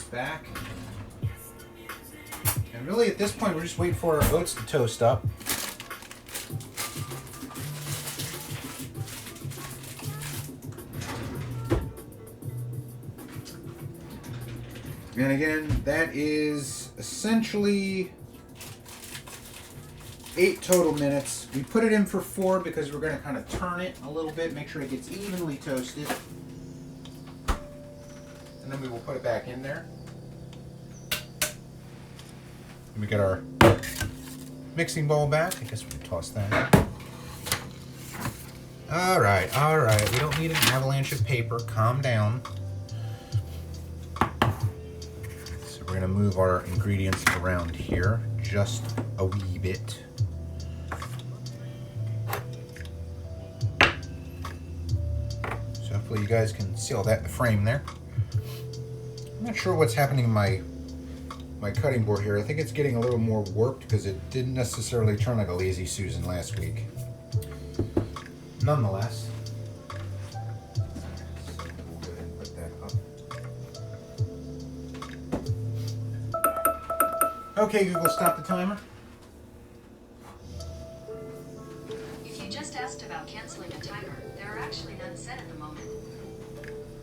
Back. And really at this point we're just waiting for our oats to toast up. And again, that is essentially 8 total minutes. We put it in for 4 because we're going to kind of turn it a little bit, make sure it gets evenly toasted. And then we will put it back in there. We get our mixing bowl back. I guess we can toss that in. All right. We don't need an avalanche of paper. Calm down. So we're gonna move our ingredients around here just a wee bit. So hopefully you guys can see all that in the frame there. I'm not sure what's happening in my cutting board here. I think it's getting a little more warped because it didn't necessarily turn like a Lazy Susan last week. Nonetheless, we'll go ahead and put that up. Okay, Google, stop the timer. If you just asked about canceling a timer, there are actually none set at the moment.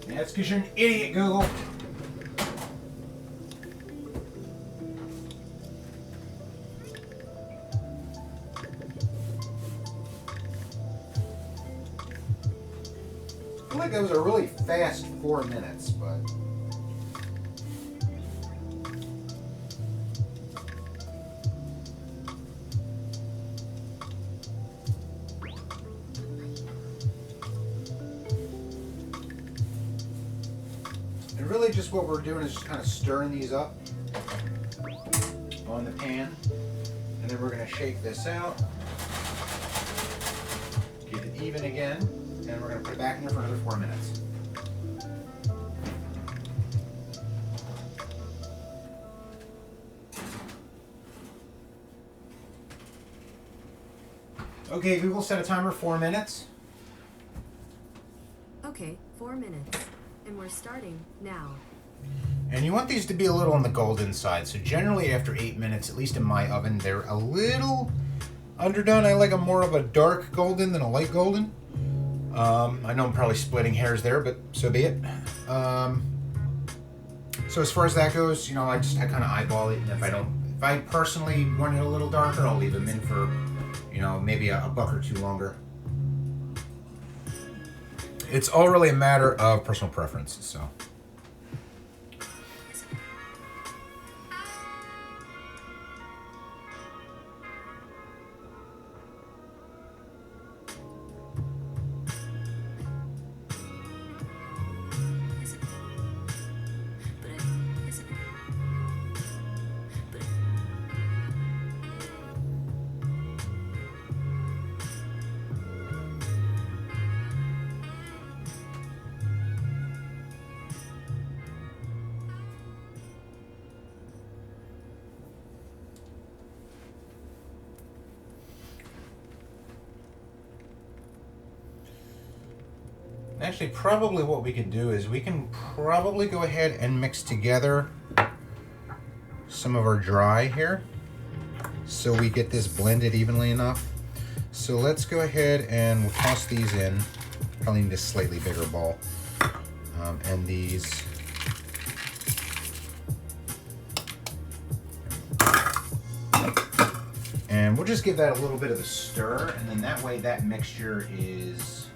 That's because you're an idiot, Google. I feel like that was a really fast 4 minutes, but and really just what we're doing is just kind of stirring these up on the pan, and then we're going to shake this out, get it even again. And we're going to put it back in there for another 4 minutes. Okay, Google, set a timer 4 minutes. Okay, 4 minutes. And we're starting now. And you want these to be a little on the golden side. So generally after 8 minutes, at least in my oven, they're a little underdone. I like a more of a dark golden than a light golden. I know I'm probably splitting hairs there, but so be it. So as far as that goes, you know, I kind of eyeball it, and if I personally want it a little darker, I'll leave them in for, you know, maybe a buck or two longer. It's all really a matter of personal preference, so. Actually, probably what we can do is we can probably go ahead and mix together some of our dry here. so we get this blended evenly enough. So let's go ahead and we'll toss these in. Probably need a slightly bigger bowl. And these. And we'll just give that a little bit of a stir, and then that way that mixture is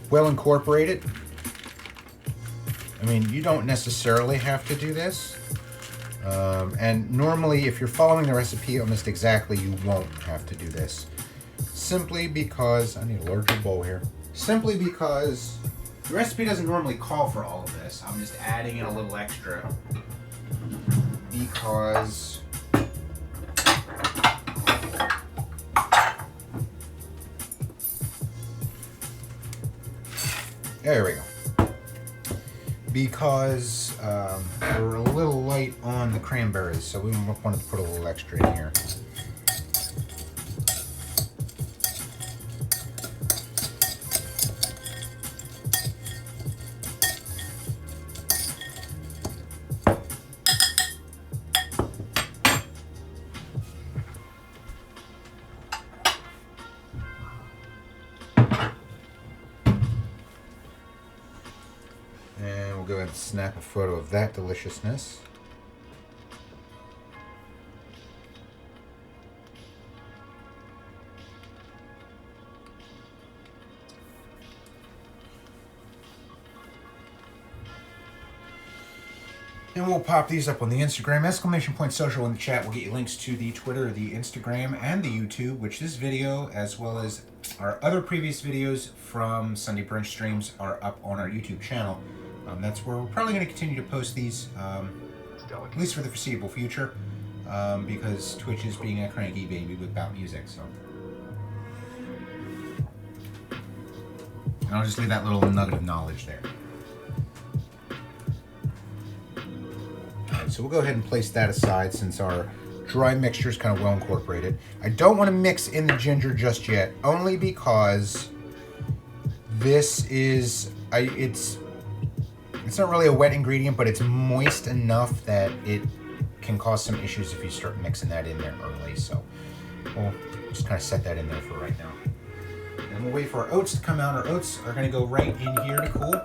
well incorporated. I mean, you don't necessarily have to do this. And normally, if you're following the recipe almost exactly, you won't have to do this. Simply because, I need a larger bowl here. Simply because the recipe doesn't normally call for all of this. I'm just adding in a little extra. Because there we go. Because we're a little light on the cranberries, so we wanted to put a little extra in here. And we'll go ahead and snap a photo of that deliciousness. And we'll pop these up on the Instagram. !social in the chat will get you links to the Twitter, the Instagram, and the YouTube, which this video, as well as our other previous videos from Sunday brunch streams, are up on our YouTube channel. That's where we're probably going to continue to post these, at least for the foreseeable future, because Twitch is being a cranky baby about music. So, and I'll just leave that little nugget of knowledge there. So we'll go ahead and place that aside since our dry mixture is kind of well incorporated. I don't want to mix in the ginger just yet, only because this is, it's not really a wet ingredient, but it's moist enough that it can cause some issues if you start mixing that in there early. So we'll just kind of set that in there for right now. And we'll wait for our oats to come out. Our oats are going to go right in here to cool.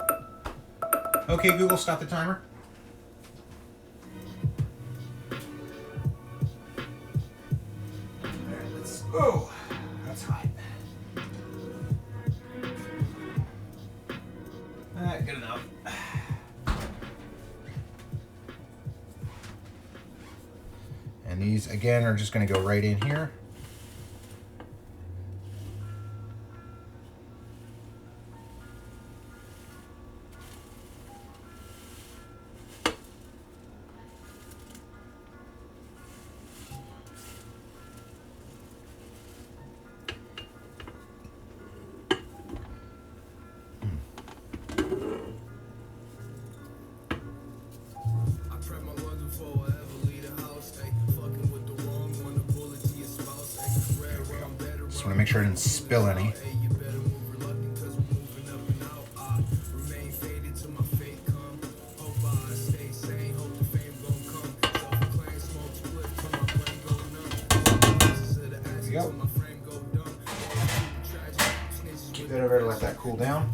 Okay, Google, stop the timer. Oh, that's hot. Good enough. And these, again, are just going to go right in here. Just want to make sure I didn't spill any. There we go. Keep that over to let that cool down.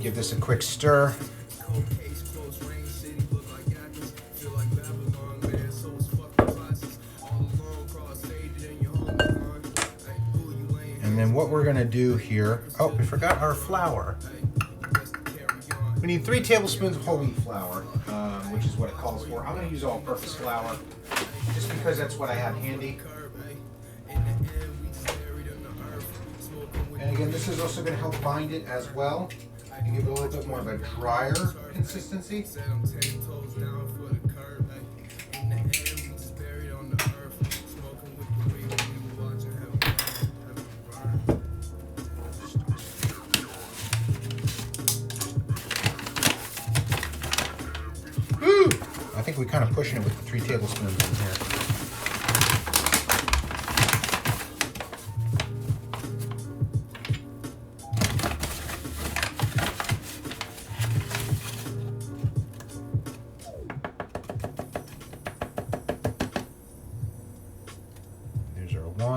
Give this a quick stir. And then what we're gonna do here, oh, we forgot our flour. We need 3 tablespoons of whole wheat flour, which is what it calls for. I'm gonna use all-purpose flour, just because that's what I have handy. And again, this is also gonna help bind it as well, and give it a little bit more of a drier consistency. I think we're kind of pushing it with the 3 tablespoons in here.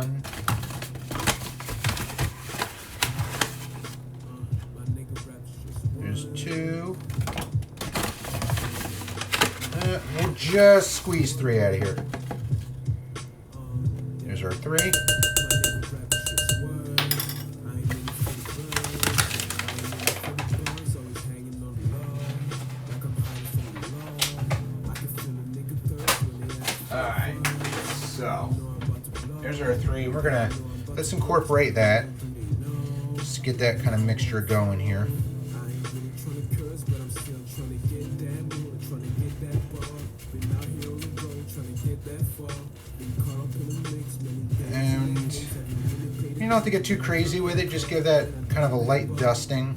one. There's two. We'll just squeeze three out of here. There's our three. Alright, so there's our three. We're gonna, let's incorporate that. Just to get that kind of mixture going here. And you don't have to get too crazy with it, just give that kind of a light dusting.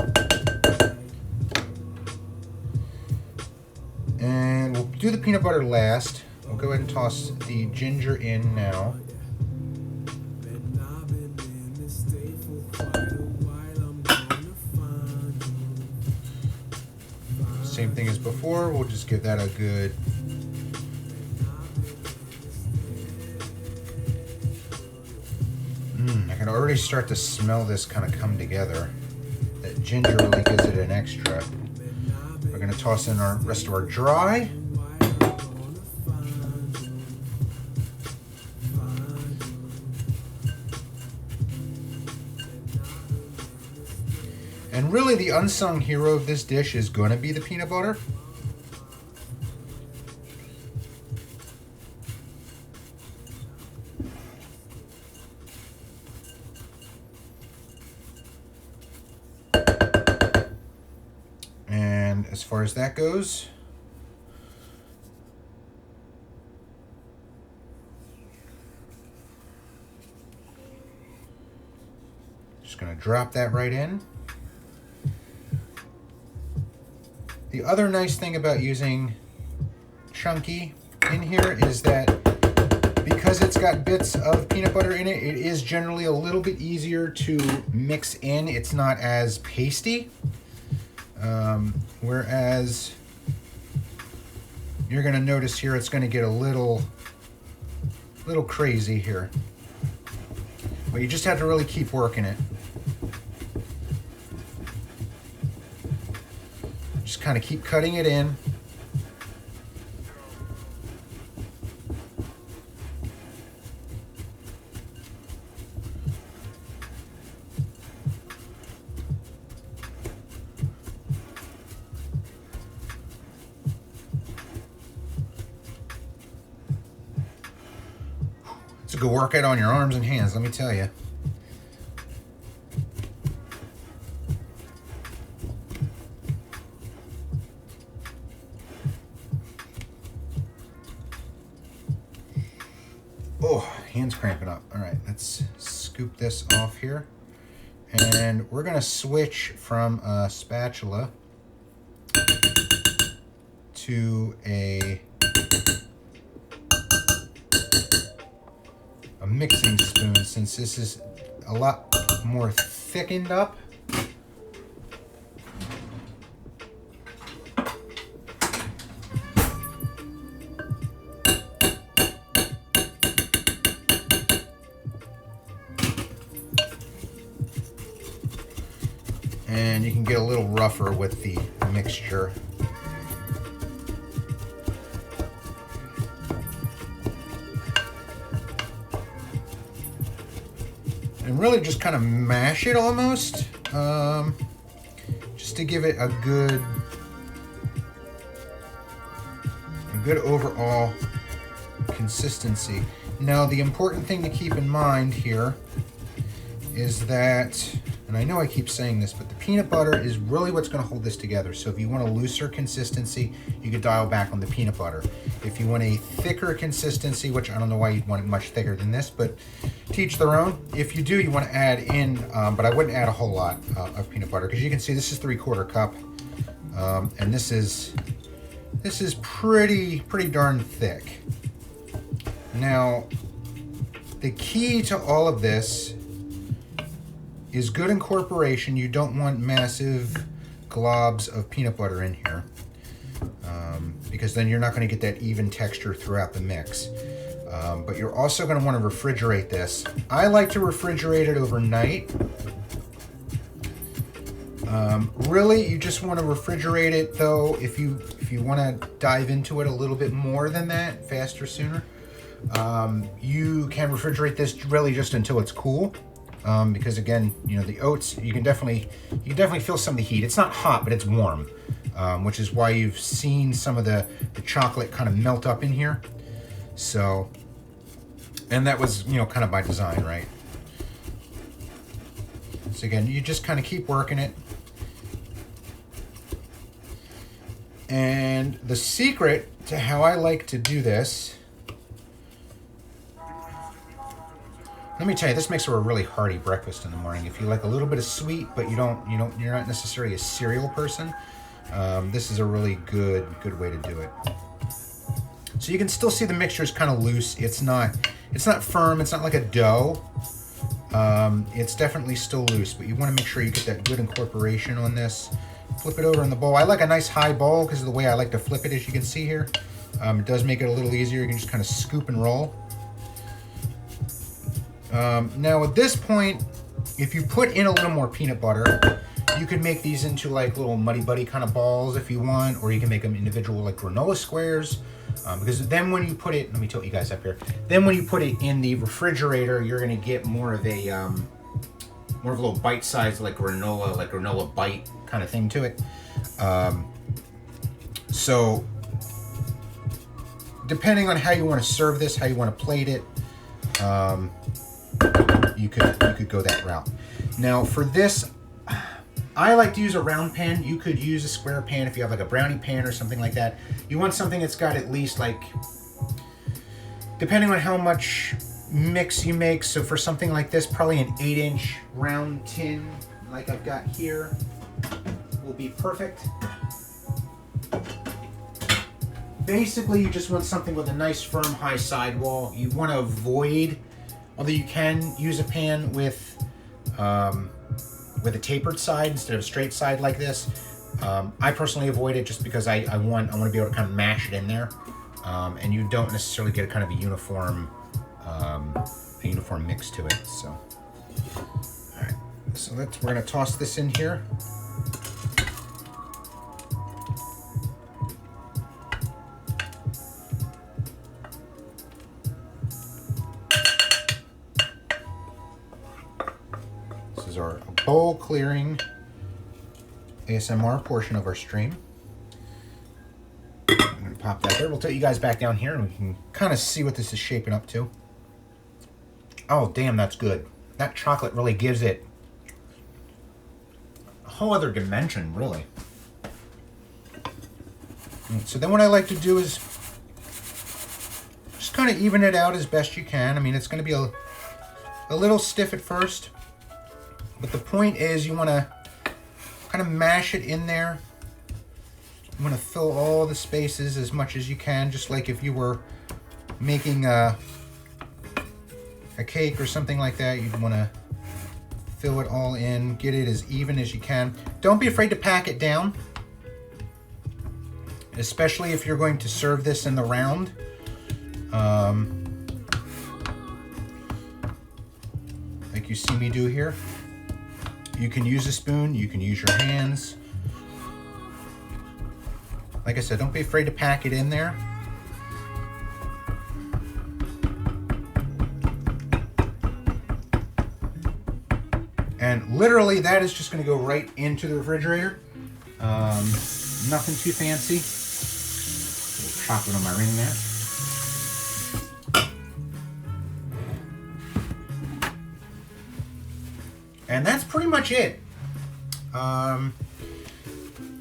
And we'll do the peanut butter last. We'll go ahead and toss the ginger in now. Same thing as before, we'll just give that a good I can already start to smell this kind of come together. That ginger really gives it an extra. We're going to toss in our rest of our dry. And really the unsung hero of this dish is going to be the peanut butter. And as far as that goes, just going to drop that right in. The other nice thing about using chunky in here is that because it's got bits of peanut butter in it, it is generally a little bit easier to mix in. It's not as pasty. Whereas you're going to notice here it's going to get a little crazy here. But you just have to really keep working it. Just kind of keep cutting it in. It's a good workout on your arms and hands, let me tell you. Oh, hands cramping up. All right, let's scoop this off here. And we're gonna switch from a spatula to a mixing spoon, since this is a lot more thickened up. And you can get a little rougher with the mixture. And really just kind of mash it almost, just to give it a good overall consistency. Now the important thing to keep in mind here is that, and I know I keep saying this, but the peanut butter is really what's going to hold this together. So if you want a looser consistency, you could dial back on the peanut butter. If you want a thicker consistency, which I don't know why you'd want it much thicker than this, but to each their own. If you do, you want to add in, but I wouldn't add a whole lot of peanut butter, because you can see this is 3/4 cup, and this is pretty darn thick. Now, the key to all of this is good incorporation. You don't want massive globs of peanut butter in here, because then you're not going to get that even texture throughout the mix. But you're also going to want to refrigerate this. I like to refrigerate it overnight. Really, you just want to refrigerate it, though, if you want to dive into it a little bit more than that, faster, sooner. You can refrigerate this really just until it's cool, because again, you know, the oats, you can definitely feel some of the heat. It's not hot, but it's warm, which is why you've seen some of the chocolate kind of melt up in here. So, and that was, you know, kind of by design, right? So again, you just kind of keep working it. And the secret to how I like to do this, let me tell you, this makes for a really hearty breakfast in the morning. If you like a little bit of sweet, but you're not necessarily a cereal person, this is a really good way to do it. So you can still see the mixture is kind of loose. It's not firm. It's not like a dough. It's definitely still loose, but you want to make sure you get that good incorporation on this. Flip it over in the bowl. I like a nice high bowl because of the way I like to flip it, as you can see here. It does make it a little easier. You can just kind of scoop and roll. Now at this point, if you put in a little more peanut butter, you could make these into like little Muddy Buddy kind of balls if you want, or you can make them individual like granola squares. Because then when you put it, let me tilt you guys up here. Then when you put it in the refrigerator, you're gonna get more of a little bite size like granola bite kind of thing to it. So depending on how you want to serve this, how you want to plate it, you could go that route. Now for this, I like to use a round pan. You could use a square pan if you have like a brownie pan or something like that. You want something that's got at least like, depending on how much mix you make. So for something like this, probably an 8-inch round tin like I've got here will be perfect. Basically, you just want something with a nice firm high sidewall. You want to avoid, although you can use a pan with a tapered side instead of a straight side like this. I personally avoid it just because I want to be able to kind of mash it in there, and you don't necessarily get a kind of a uniform mix to it. So, all right, so we're gonna toss this in here. This is our bowl clearing ASMR portion of our stream. I'm gonna pop that there. We'll take you guys back down here and we can kind of see what this is shaping up to. Oh, damn, that's good. That chocolate really gives it a whole other dimension, really. So then what I like to do is just kind of even it out as best you can. I mean, it's going to be a little stiff at first, but the point is you want to kind of mash it in there. You want to fill all the spaces as much as you can, just like if you were making a cake or something like that. You'd want to fill it all in, get it as even as you can. Don't be afraid to pack it down, especially if you're going to serve this in the round. Like you see me do here. You can use a spoon, you can use your hands. Like I said, don't be afraid to pack it in there. And literally that is just gonna go right into the refrigerator. Nothing too fancy. A little chocolate on my ring there. And that's pretty much it.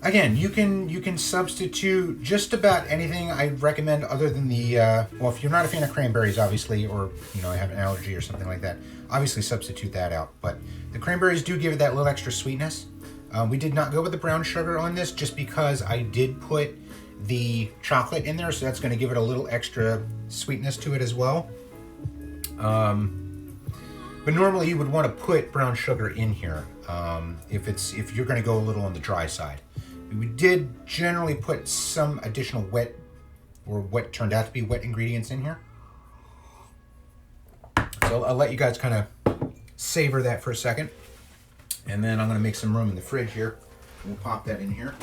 Again, you can substitute just about anything. I recommend other than the well, if you're not a fan of cranberries, obviously, or have an allergy or something like that, obviously substitute that out. But the cranberries do give it that little extra sweetness. We did not go with the brown sugar on this just because I did put the chocolate in there, so that's going to give it a little extra sweetness to it as well. But normally you would want to put brown sugar in here if you're going to go a little on the dry side. We did generally put some additional wet, or what turned out to be wet ingredients in here. So I'll let you guys kind of savor that for a second. And then I'm going to make some room in the fridge here. We'll pop that in here.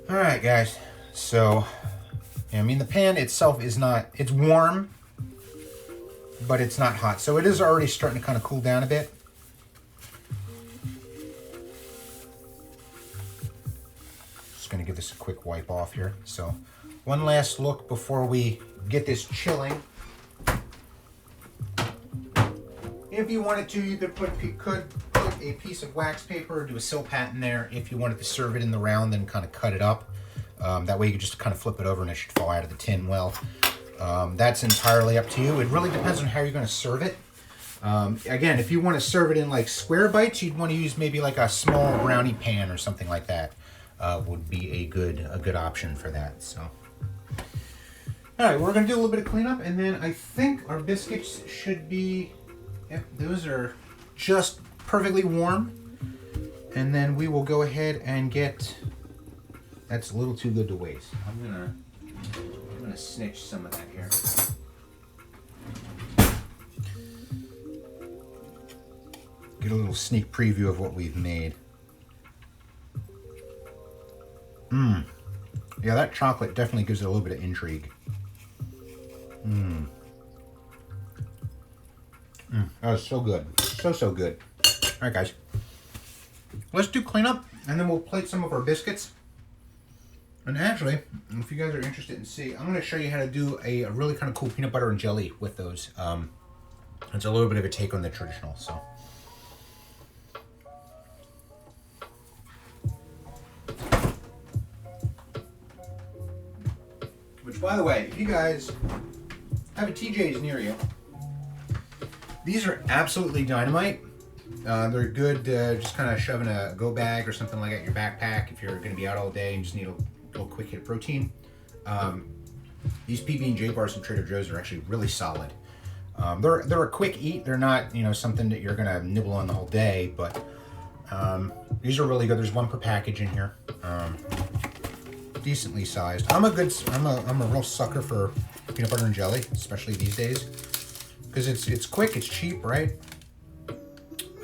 All right, guys. So, I mean, the pan itself is not, it's warm, but it's not hot. So it is already starting to kind of cool down a bit. Just going to give this a quick wipe off here. So one last look before we get this chilling. If you wanted to, you could put a piece of wax paper or do a silpat in there if you wanted to serve it in the round and kind of cut it up. That way you could just kind of flip it over and it should fall out of the tin well. That's entirely up to you. It really depends on how you're going to serve it. Again, if you want to serve it in like square bites, you'd want to use maybe like a small brownie pan or something like that. Would be a good option for that. So, all right, we're going to do a little bit of cleanup, and then I think our biscuits should be. Yep, those are just perfectly warm. And then we will go ahead and get. That's a little too good to waste. I'm gonna snitch some of that here. Get a little sneak preview of what we've made. Yeah, that chocolate definitely gives it a little bit of intrigue. That was so good. So good. All right, guys. Let's do cleanup, and then we'll plate some of our biscuits. And actually, if you guys are interested in I'm going to show you how to do a really kind of cool peanut butter and jelly with those. It's a little bit of a take on the traditional, so. Which, by the way, if you guys have a TJ's near you, these are absolutely dynamite. They're good just kind of shoving a go bag or something like that in your backpack if you're going to be out all day and just need a little quick hit of protein. These PB&J bars from Trader Joe's are actually really solid. They're a quick eat. They're not, something that you're going to nibble on the whole day, but these are really good. There's one per package in here. Decently sized. I'm a real sucker for peanut butter and jelly, especially these days, because it's quick, it's cheap, right?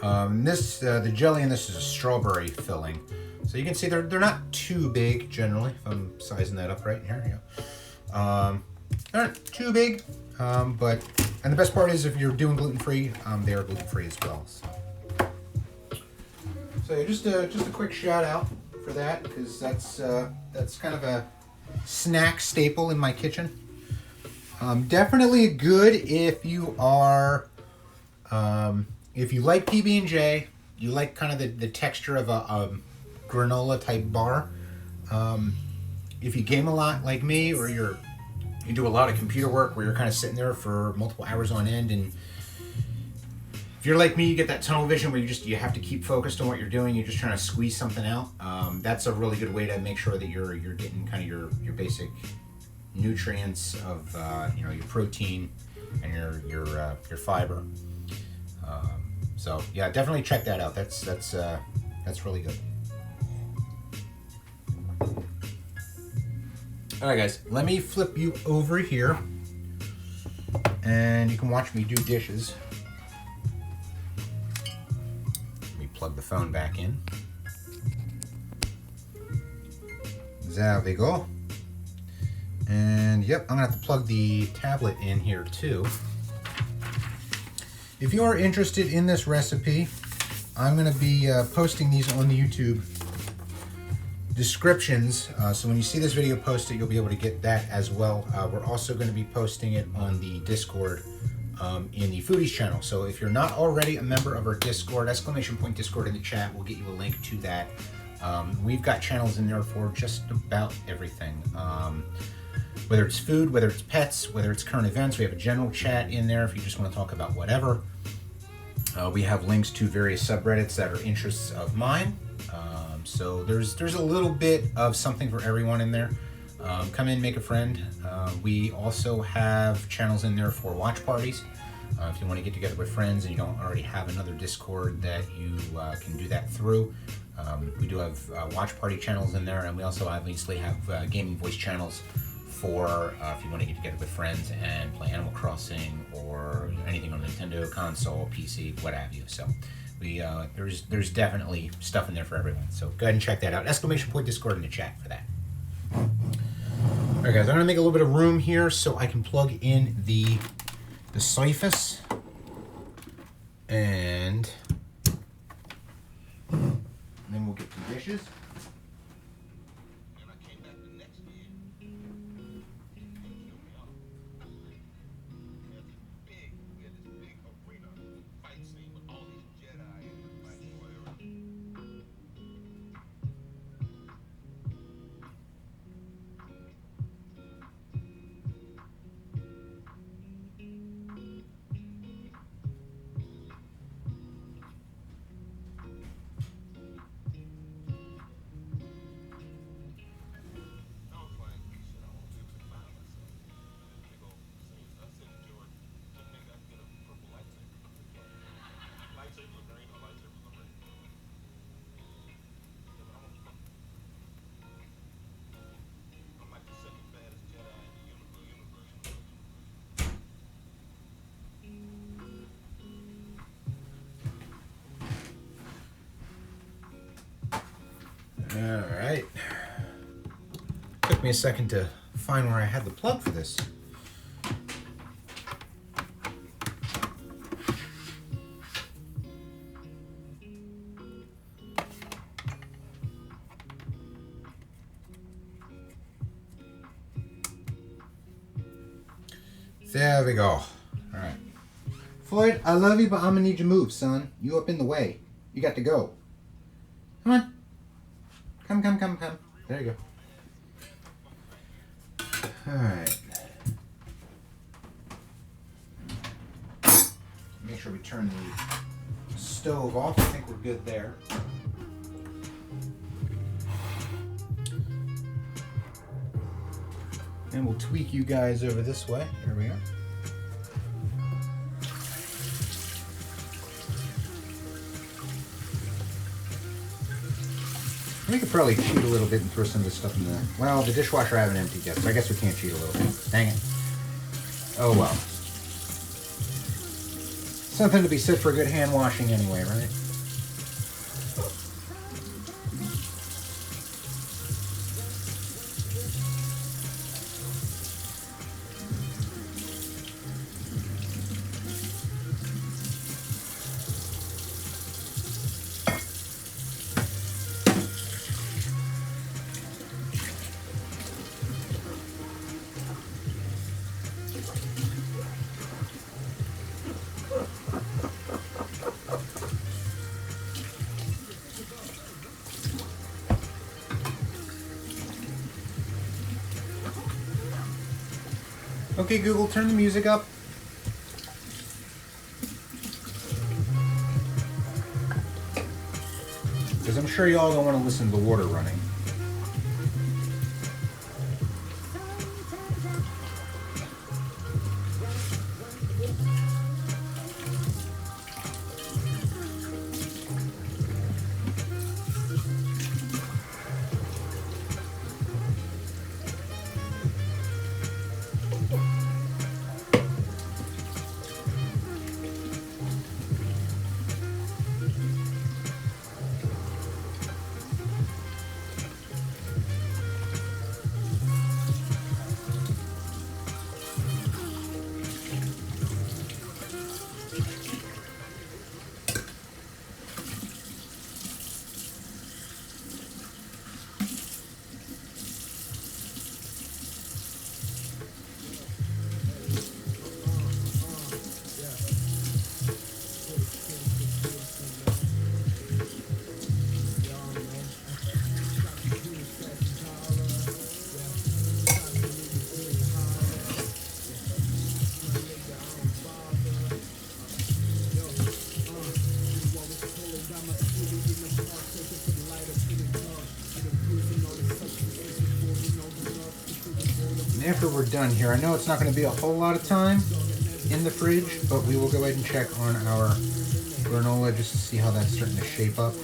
The jelly in this is a strawberry filling, so you can see they're not too big generally. If I'm sizing that up right here, yeah, they're not too big, and the best part is if you're doing gluten-free, they are gluten-free as well. So yeah, just a quick shout out for that, because that's kind of a snack staple in my kitchen. Definitely good if you are, if you like PB&J, you like kind of the texture of a granola type bar. If you game a lot like me, or you do a lot of computer work where you're kind of sitting there for multiple hours on end, and if you're like me, you get that tunnel vision where you have to keep focused on what you're doing. You're just trying to squeeze something out. That's a really good way to make sure that you're getting kind of your basic nutrients of your protein and your fiber. So yeah, definitely check that out. That's really good. All right, guys, let me flip you over here, and you can watch me do dishes. Plug the phone back in. There we go. And yep, I'm gonna have to plug the tablet in here too. If you are interested in this recipe, I'm gonna be posting these on the YouTube descriptions. So when you see this video posted, you'll be able to get that as well. We're also gonna be posting it on the Discord in the Foodies channel. So if you're not already a member of our Discord, !Discord in the chat, we'll get you a link to that. We've got channels in there for just about everything. Whether it's food, whether it's pets, whether it's current events, we have a general chat in there if you just want to talk about whatever. We have links to various subreddits that are interests of mine. So there's a little bit of something for everyone in there. Come in, make a friend. We also have channels in there for watch parties. If you want to get together with friends and you don't already have another Discord that you can do that through, we do have watch party channels in there, and we also obviously have gaming voice channels for if you want to get together with friends and play Animal Crossing or anything on Nintendo console, PC, what have you. So we there's definitely stuff in there for everyone. So go ahead and check that out. !Discord in the chat for that. All right, guys, I'm gonna make a little bit of room here so I can plug in the Syphus, and then we'll get the dishes. Alright. Took me a second to find where I had the plug for this. There we go. Alright. Floyd, I love you, but I'm gonna need you to move, son. You up in the way. You got to go. Come on. Come. There you go. Alright. Make sure we turn the stove off. I think we're good there. And we'll tweak you guys over this way. There we go. We could probably cheat a little bit and throw some of this stuff in the... Well, the dishwasher I haven't emptied yet, so I guess we can't cheat a little bit. Dang it. Oh well. Something to be said for a good hand washing anyway, right? Okay, Google, turn the music up. Because I'm sure y'all don't want to listen to the water running. After we're done here, I know it's not going to be a whole lot of time, in the fridge, but we will go ahead and check on our granola just to see how that's starting to shape up.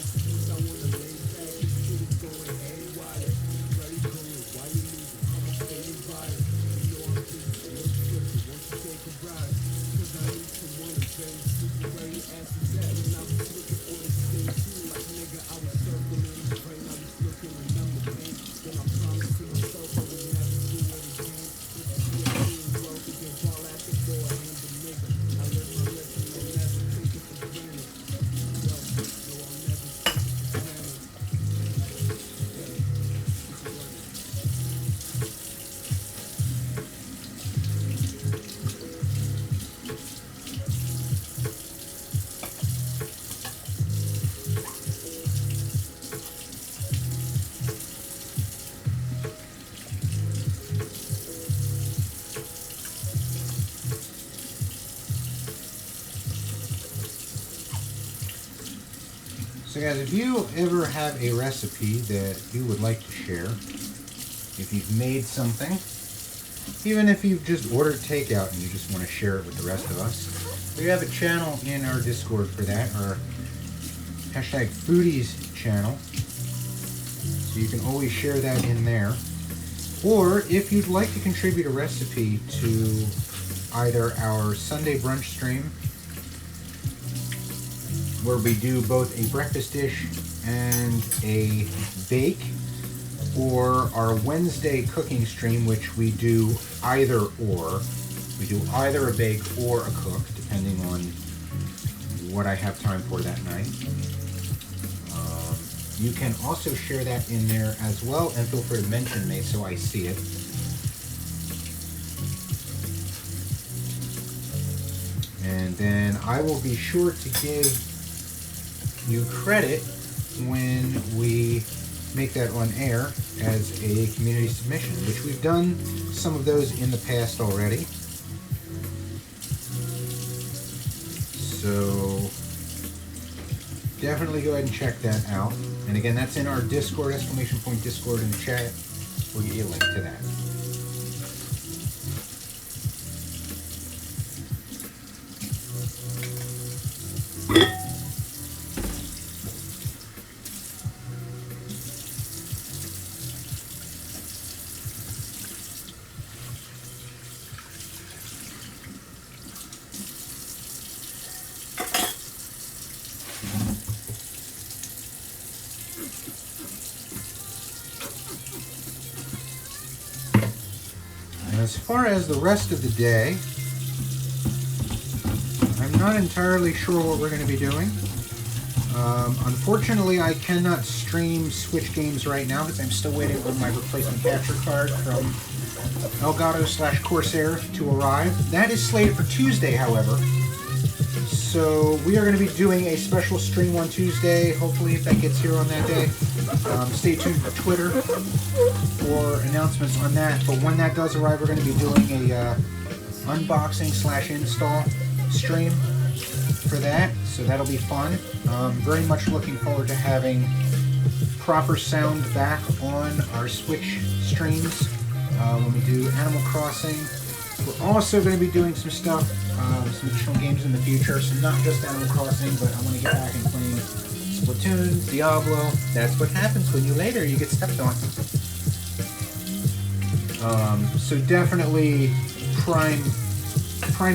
So guys, if you ever have a recipe that you would like to share, if you've made something, even if you've just ordered takeout and you just want to share it with the rest of us, we have a channel in our Discord for that, our hashtag foodies channel. So you can always share that in there. Or if you'd like to contribute a recipe to either our Sunday brunch stream, where we do both a breakfast dish and a bake, or our Wednesday cooking stream, which we do either or. We do either a bake or a cook, depending on what I have time for that night. You can also share that in there as well, and feel free to mention me so I see it. And then I will be sure to give you credit when we make that on air as a community submission, which we've done some of those in the past already. So definitely go ahead and check that out. And again, that's in our Discord, ! Discord in the chat. We'll get you a link to that. As far as the rest of the day, I'm not entirely sure what we're going to be doing. Unfortunately, I cannot stream Switch games right now because I'm still waiting on my replacement capture card from Elgato/Corsair to arrive. That is slated for Tuesday, however. So we are going to be doing a special stream on Tuesday, hopefully if that gets here on that day. Stay tuned for Twitter for announcements on that. But when that does arrive, we're going to be doing a unboxing/install stream for that. So that'll be fun. Very much looking forward to having proper sound back on our Switch streams when we do Animal Crossing. We're also going to be doing some stuff, some additional games in the future. So not just Animal Crossing, but I want to get back and playing Splatoon, Diablo. That's what happens when you later you get stepped on. So definitely prime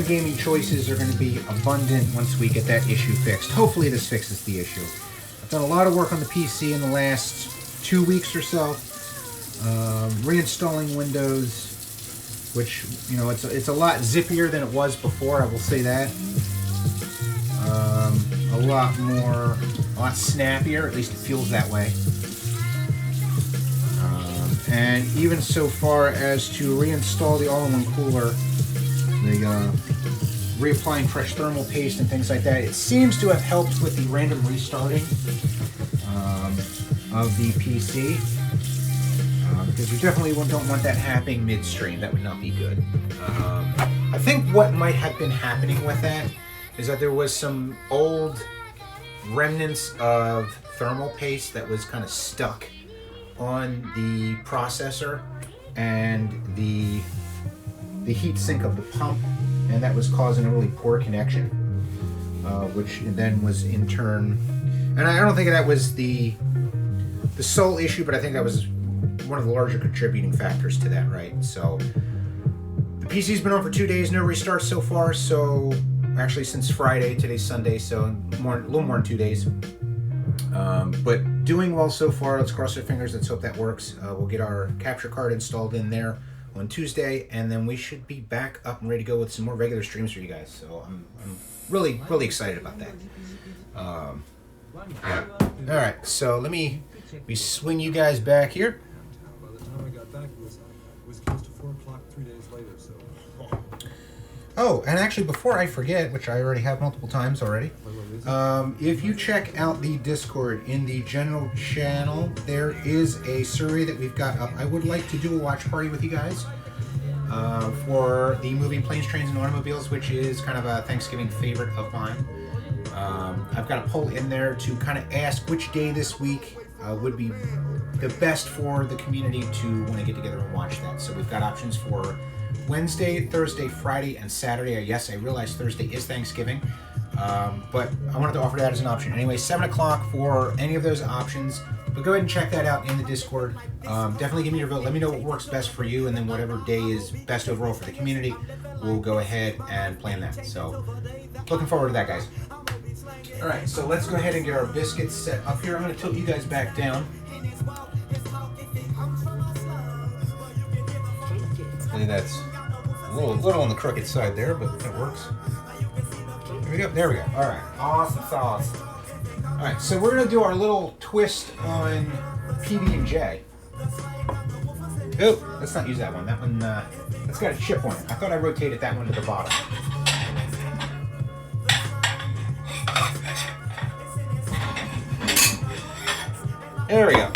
gaming choices are going to be abundant once we get that issue fixed. Hopefully this fixes the issue. I've done a lot of work on the PC in the last 2 weeks or so, reinstalling Windows, which, you know, it's a lot zippier than it was before, I will say that. A lot snappier, at least it feels that way. And even so far as to reinstall the all-in-one cooler, the reapplying fresh thermal paste and things like that, it seems to have helped with the random restarting of the PC. Because you definitely don't want that happening midstream. That would not be good. I think what might have been happening with that is that there was some old remnants of thermal paste that was kind of stuck on the processor and the heat sink of the pump and that was causing a really poor connection, which then was in turn, and I don't think that was the sole issue, but I think that was one of the larger contributing factors to that, right? So the PC's been on for 2 days, no restarts so far, so actually since Friday, today's Sunday, so a little more than 2 days. But doing well so far. Let's cross our fingers. Let's hope that works. We'll get our capture card installed in there on Tuesday, and then we should be back up and ready to go with some more regular streams for you guys. So I'm really, really excited about that. Yeah. All right, so let me swing you guys back here. By the time I got back, it was close to 4 o'clock 3 days later, so... Oh, and actually, before I forget, which I already have multiple times already, if you check out the Discord in the general channel, there is a survey that we've got up. I would like to do a watch party with you guys for the movie Planes, Trains, and Automobiles, which is kind of a Thanksgiving favorite of mine. I've got a poll in there to kind of ask which day this week would be the best for the community to want to get together and watch that. So we've got options for Wednesday, Thursday, Friday, and Saturday. Yes, I realize Thursday is Thanksgiving, but I wanted to offer that as an option. Anyway, 7 o'clock for any of those options, but go ahead and check that out in the Discord. Definitely give me your vote. Let me know what works best for you, and then whatever day is best overall for the community, we'll go ahead and plan that. So, looking forward to that, guys. All right, so let's go ahead and get our biscuits set up here. I'm going to tilt you guys back down. Hopefully that's a little on the crooked side there, but that works. Here we go. There we go. All right. Awesome sauce. All right, so we're going to do our little twist on PB&J. Oh, let's not use that one. That one, that's got a chip on it. I thought I rotated that one to the bottom. There we go.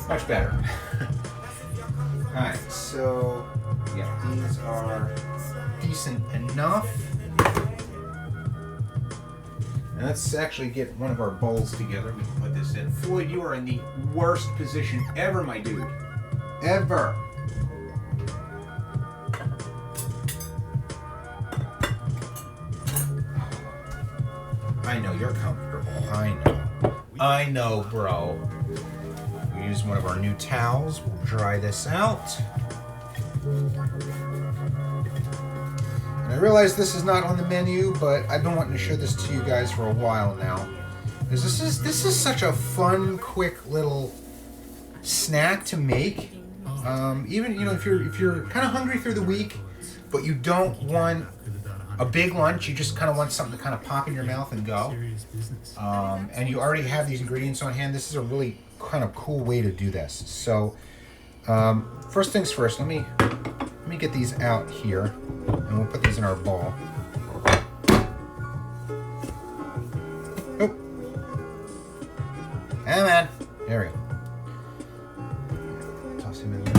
Much better. Alright, so yeah, these are decent enough. Now let's actually get one of our bowls together. We can put this in. Floyd, you are in the worst position ever, my dude. Ever. I know you're comfortable. I know, bro. We use one of our new towels. We'll dry this out. And I realize this is not on the menu, but I've been wanting to show this to you guys for a while now. Because this is such a fun, quick little snack to make. Even if you're kind of hungry through the week, but you don't want a big lunch, you just kind of want something to kind of pop in your mouth and go. And you already have these ingredients on hand. This is a really kind of cool way to do this. So, first things first, let me get these out here, and we'll put these in our bowl. Oh, come on. There we go. Toss him in there.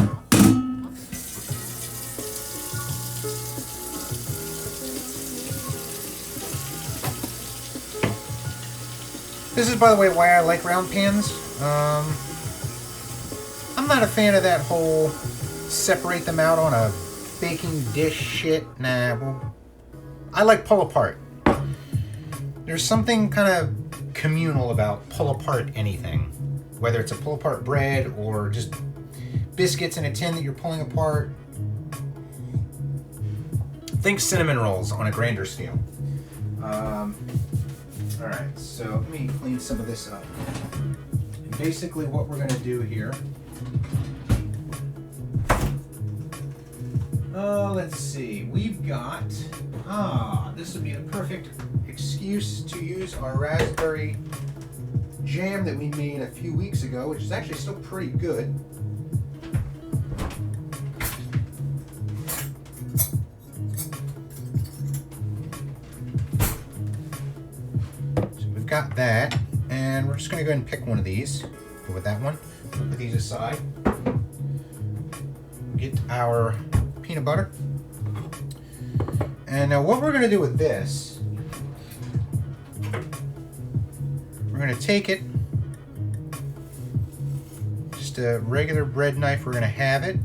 This is, by the way, why I like round pans. I'm not a fan of that whole separate them out on a baking dish shit. Nah, well, I like pull apart. There's something kind of communal about pull apart anything. Whether it's a pull apart bread or just biscuits in a tin that you're pulling apart. Think cinnamon rolls on a grander scale. Alright, so let me clean some of this up. And basically what we're going to do here... let's see. We've got... this would be a perfect excuse to use our raspberry jam that we made a few weeks ago, which is actually still pretty good. Got that, and we're just going to go ahead and pick one of these. Go with that one. We'll put these aside. Get our peanut butter. And now what we're going to do with this, we're going to take it, just a regular bread knife, we're going to have it.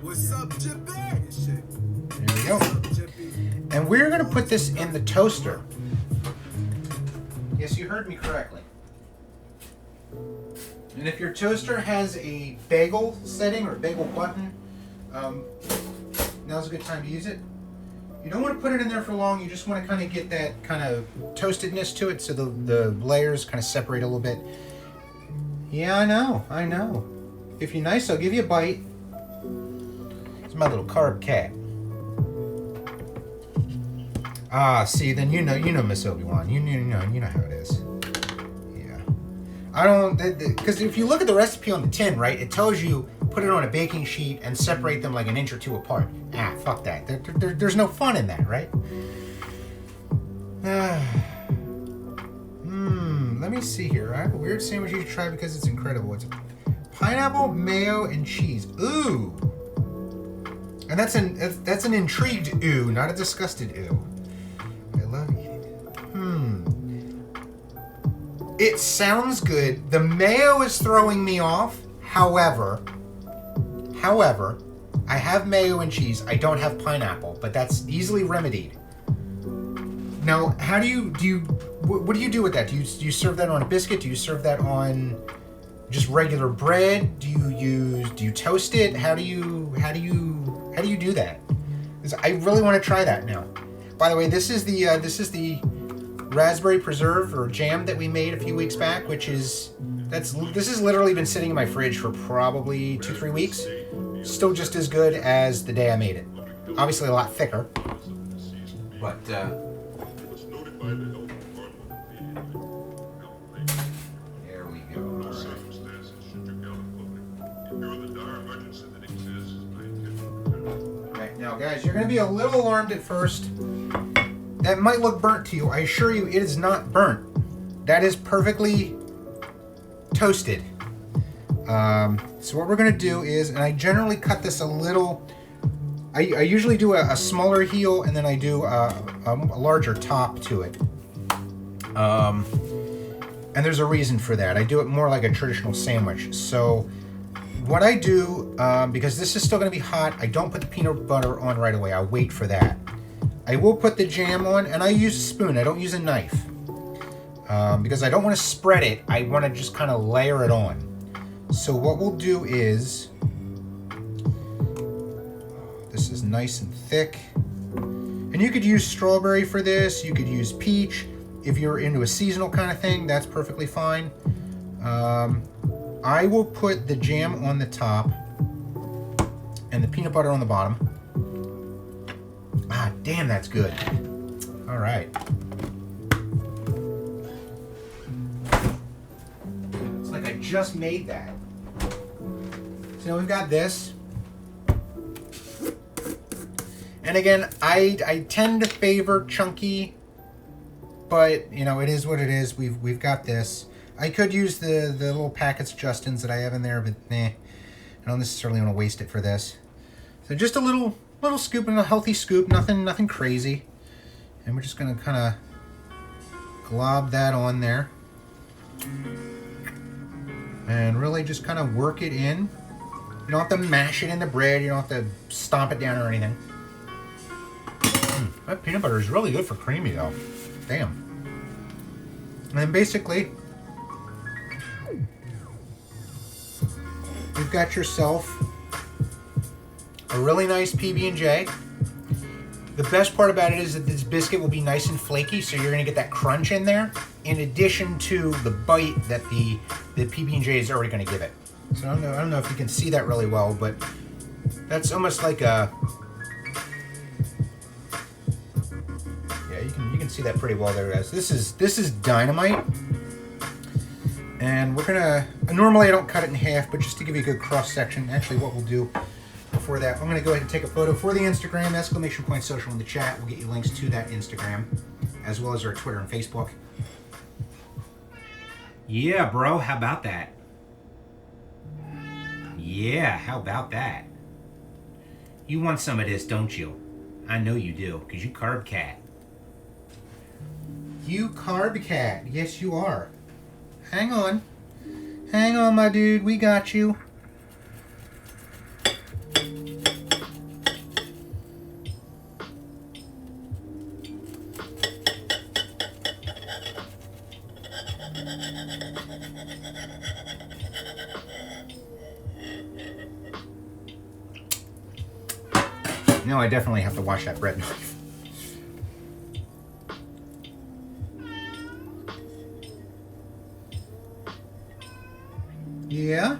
What's up, Japan? And we're going to put this in the toaster. Yes, you heard me correctly. And if your toaster has a bagel setting or bagel button, now's a good time to use it. You don't want to put it in there for long. You just want to kind of get that kind of toastedness to it so the layers kind of separate a little bit. Yeah, I know. If you're nice, I'll give you a bite. It's my little carb cat. Ah, see, then you know Miss Obi-Wan. You know how it is. Yeah. I don't, because if you look at the recipe on the tin, right, it tells you put it on a baking sheet and separate them like an inch or two apart. Ah, fuck that. There's no fun in that, right? Let me see here. I have a weird sandwich you should try because it's incredible. It's pineapple, mayo, and cheese. Ooh. And that's an intrigued ooh, not a disgusted ooh. I love eating it. It sounds good. The mayo is throwing me off. However, I have mayo and cheese. I don't have pineapple, but that's easily remedied. Now, how do you what do you do with that? Do you serve that on a biscuit? Do you serve that on just regular bread? Do you toast it? How do you do that? 'Cause I really want to try that now. By the way, this is the raspberry preserve or jam that we made a few weeks back, this has literally been sitting in my fridge for probably 2-3 weeks. Still just as good as the day I made it. Obviously a lot thicker. But there we go. Alright, now guys, you're gonna be a little alarmed at first. That might look burnt to you. I assure you it is not burnt. That is perfectly toasted. So what we're going to do is, and I generally cut this a little, I usually do a smaller heel and then I do a larger top to it. And there's a reason for that. I do it more like a traditional sandwich. So what I do, because this is still going to be hot, I don't put the peanut butter on right away. I'll wait for that. I will put the jam on, and I use a spoon. I don't use a knife. Because I don't want to spread it. I want to just kind of layer it on. So what we'll do is, this is nice and thick. And you could use strawberry for this. You could use peach. If you're into a seasonal kind of thing, that's perfectly fine. I will put the jam on the top and the peanut butter on the bottom. Ah, damn, that's good. All right. It's like I just made that. So now we've got this. And again, I tend to favor chunky, but you know, it is what it is. We've got this. I could use the little packets of Justin's that I have in there, but I don't necessarily want to waste it for this. So just a little scoop and a healthy scoop, nothing crazy. And we're just gonna kind of glob that on there. And really just kind of work it in. You don't have to mash it in the bread, you don't have to stomp it down or anything. That peanut butter is really good for creamy though. Damn. And then basically, you've got yourself a really nice PB&J. The best part about it is that this biscuit will be nice and flaky, so you're going to get that crunch in there, in addition to the bite that the PB&J is already going to give it. So I don't know if you can see that really well, but that's almost like a... Yeah, you can see that pretty well there, guys. This is dynamite. And we're going to... Normally I don't cut it in half, but just to give you a good cross-section, actually what we'll do before that, I'm going to go ahead and take a photo for the Instagram, !social in the chat. We'll get you links to that Instagram, as well as our Twitter and Facebook. Yeah, bro, how about that? Yeah, how about that? You want some of this, don't you? I know you do, because you carb cat. You carb cat. Yes, you are. Hang on. Hang on, my dude. We got you. No, I definitely have to wash that bread knife. Yeah.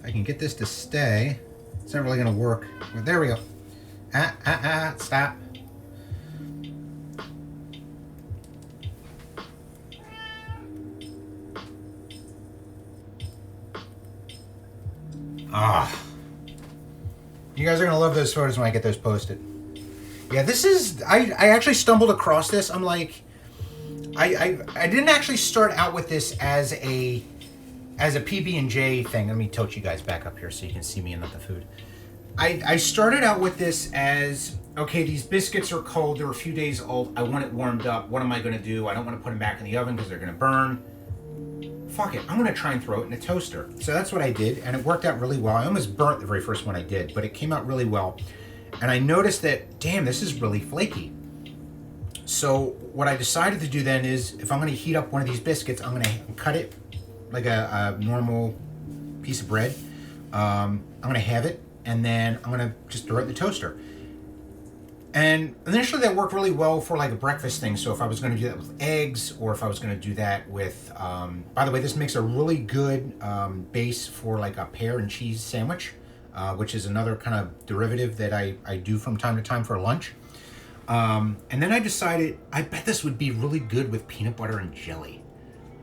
If I can get this to stay, it's not really going to work. Well, there we go. Stop. You guys are going to love those photos when I get those posted. Yeah, this is... I actually stumbled across this. I'm like... I didn't actually start out with this as a PB&J thing. Let me tilt you guys back up here so you can see me and not the food. I started out with this as, okay, these biscuits are cold. They're a few days old. I want it warmed up. What am I going to do? I don't want to put them back in the oven because they're going to burn. Fuck it. I'm going to try and throw it in a toaster. So that's what I did, and it worked out really well. I almost burnt the very first one I did, but it came out really well. And I noticed that, damn, this is really flaky. So what I decided to do then is, if I'm going to heat up one of these biscuits, I'm going to cut it like a normal piece of bread. I'm going to have it, and then I'm going to just throw it in the toaster. And initially that worked really well for like a breakfast thing. So if I was going to do that with eggs, or if I was going to do that with, by the way, this makes a really good base for like a pear and cheese sandwich, which is another kind of derivative that I do from time to time for lunch. And then I decided, I bet this would be really good with peanut butter and jelly.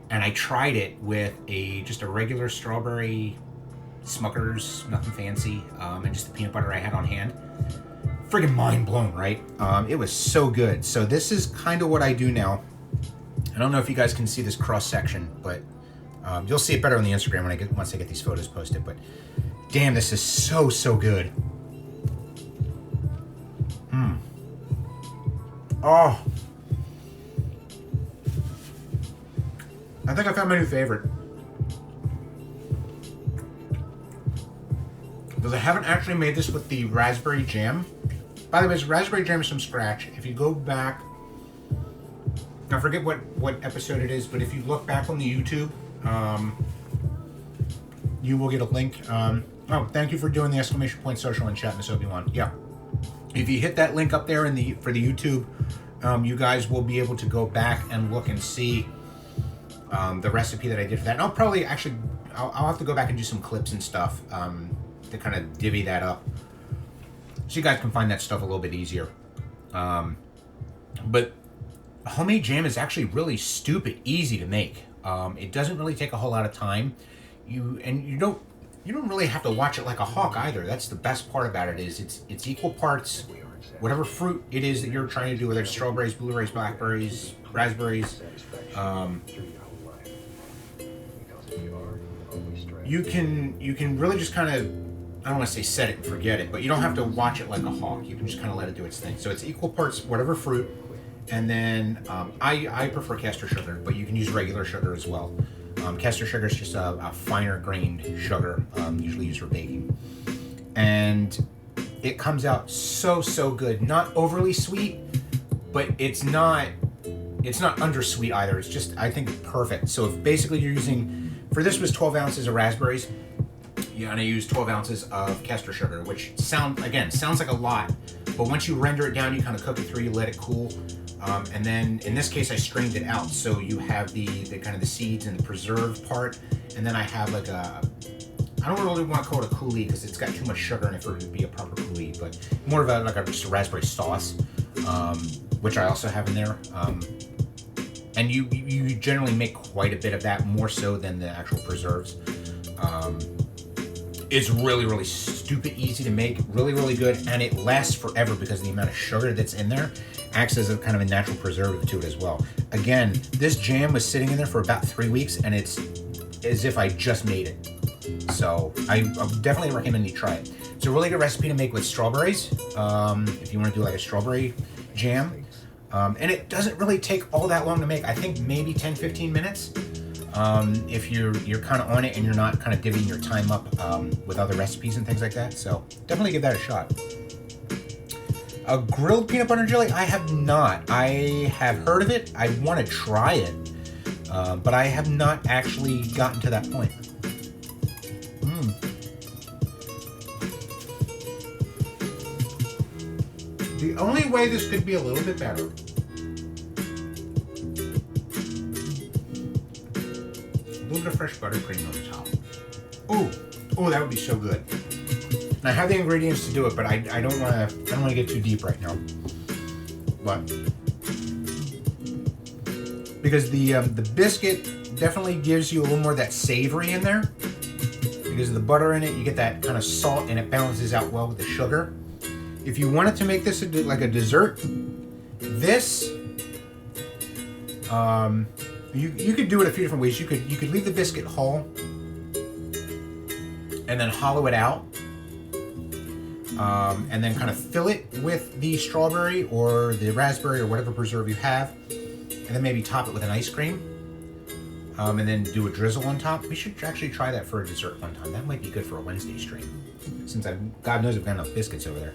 And I tried it with just a regular strawberry Smucker's, nothing fancy, and just the peanut butter I had on hand. Friggin' mind blown, right? It was so good. So this is kind of what I do now. I don't know if you guys can see this cross section, but you'll see it better on the Instagram once I get these photos posted. But damn, this is so good. Oh, I think I found my new favorite. Because I haven't actually made this with the raspberry jam. By the way, it's raspberry jam from scratch. If you go back, I forget what episode it is, but if you look back on the YouTube, you will get a link. Oh, thank you for doing the exclamation point social in chat, Miss Obi-Wan. Yeah. If you hit that link up there for the YouTube, you guys will be able to go back and look and see the recipe that I did for that. And I'll probably actually, I'll have to go back and do some clips and stuff to kind of divvy that up, so you guys can find that stuff a little bit easier. But homemade jam is actually really stupid easy to make. It doesn't really take a whole lot of time. You don't really have to watch it like a hawk either. That's the best part about it, is it's equal parts whatever fruit it is that you're trying to do, whether it's strawberries, blueberries, blackberries, raspberries. You can really just kind of, I don't want to say set it and forget it, but you don't have to watch it like a hawk. You can just kind of let it do its thing. So it's equal parts whatever fruit, and then I prefer caster sugar, but you can use regular sugar as well. Caster sugar is just a finer grained sugar, usually used for baking, and it comes out so good. Not overly sweet, but it's not undersweet either. It's just, I think, perfect. So if basically you're using, for this was 12 ounces of raspberries. Yeah, and I used 12 ounces of caster sugar, which sounds like a lot, but once you render it down, you kind of cook it through, you let it cool, and then in this case I strained it out, so you have the kind of the seeds and the preserved part, and then I have like I don't really want to call it a coulis because it's got too much sugar in it for it to be a proper coulis, but more of just a raspberry sauce, which I also have in there. And you generally make quite a bit of that, more so than the actual preserves. It's really stupid easy to make, really good, and it lasts forever because of the amount of sugar that's in there acts as a kind of a natural preservative to it as well. Again, this jam was sitting in there for about 3 weeks, and it's as if I just made it. So I definitely recommend you try it. It's a really good recipe to make with strawberries, if you want to do like a strawberry jam. And it doesn't really take all that long to make. I think maybe 10-15 minutes. If you're kind of on it and you're not kind of divvying your time up with other recipes and things like that. So definitely give that a shot. A grilled peanut butter and jelly, I have not. I have heard of it. I want to try it, but I have not actually gotten to that point. The only way this could be a little bit better a little bit of fresh buttercream on the top. Oh, that would be so good. And I have the ingredients to do it, but I don't want to get too deep right now. But because the biscuit definitely gives you a little more of that savory in there. Because of the butter in it, you get that kind of salt, and it balances out well with the sugar. If you wanted to make this like a dessert, this you could do it a few different ways. You could leave the biscuit whole and then hollow it out, and then kind of fill it with the strawberry or the raspberry or whatever preserve you have, and then maybe top it with an ice cream, and then do a drizzle on top. We should actually try that for a dessert one time. That might be good for a Wednesday stream, since God knows I've got enough biscuits over there.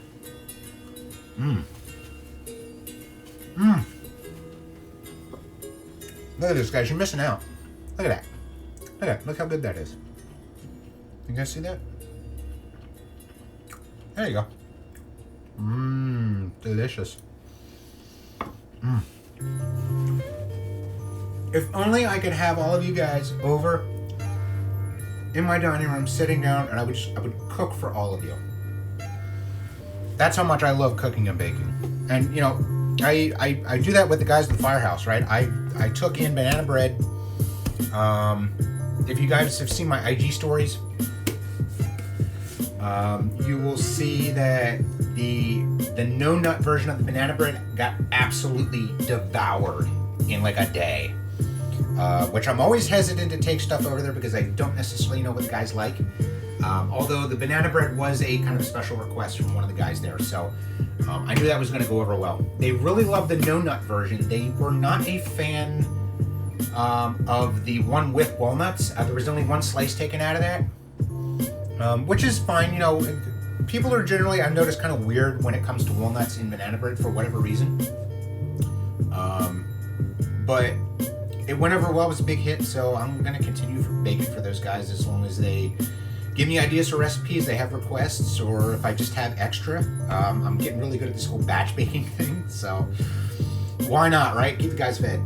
Look at this, guys. You're missing out. Look at that. Look at that. Look how good that is. You guys see that? There you go. Delicious. If only I could have all of you guys over in my dining room sitting down, and I would cook for all of you. That's how much I love cooking and baking. And you know, I do that with the guys at the firehouse, right? I took in banana bread. If you guys have seen my IG stories, you will see that the no nut version of the banana bread got absolutely devoured in like a day. Which I'm always hesitant to take stuff over there because I don't necessarily know what the guys like. Although the banana bread was a kind of special request from one of the guys there, so I knew that was going to go over well. They really loved the no nut version. They were not a fan of the one with walnuts. There was only one slice taken out of that, which is fine. You know, people are generally, I've noticed, kind of weird when it comes to walnuts in banana bread for whatever reason. But it went over well. It was a big hit, so I'm going to continue baking for those guys as long as they give me ideas for recipes, they have requests, or if I just have extra. I'm getting really good at this whole batch baking thing, so why not, right? Keep the guys fed.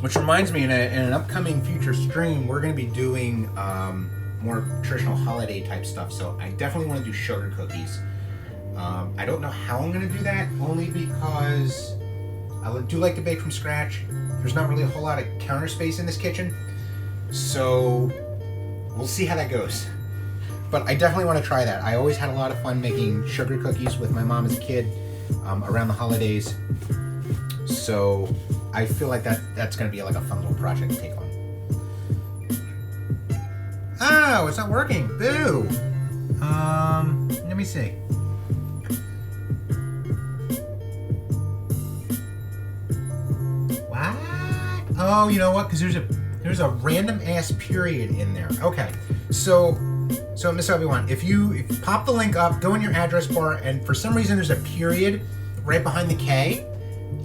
Which reminds me, in an upcoming future stream, we're going to be doing more traditional holiday type stuff, so I definitely want to do sugar cookies. I don't know how I'm going to do that, only because I do like to bake from scratch. There's not really a whole lot of counter space in this kitchen, so we'll see how that goes. But I definitely want to try that. I always had a lot of fun making sugar cookies with my mom as a kid around the holidays. So I feel like that's going to be like a fun little project to take on. Oh, it's not working. Boo. Let me see. What? Oh, you know what? Because there's a random ass period in there. Okay, so Miss Obi-Wan, if you pop the link up, go in your address bar, and for some reason there's a period right behind the K,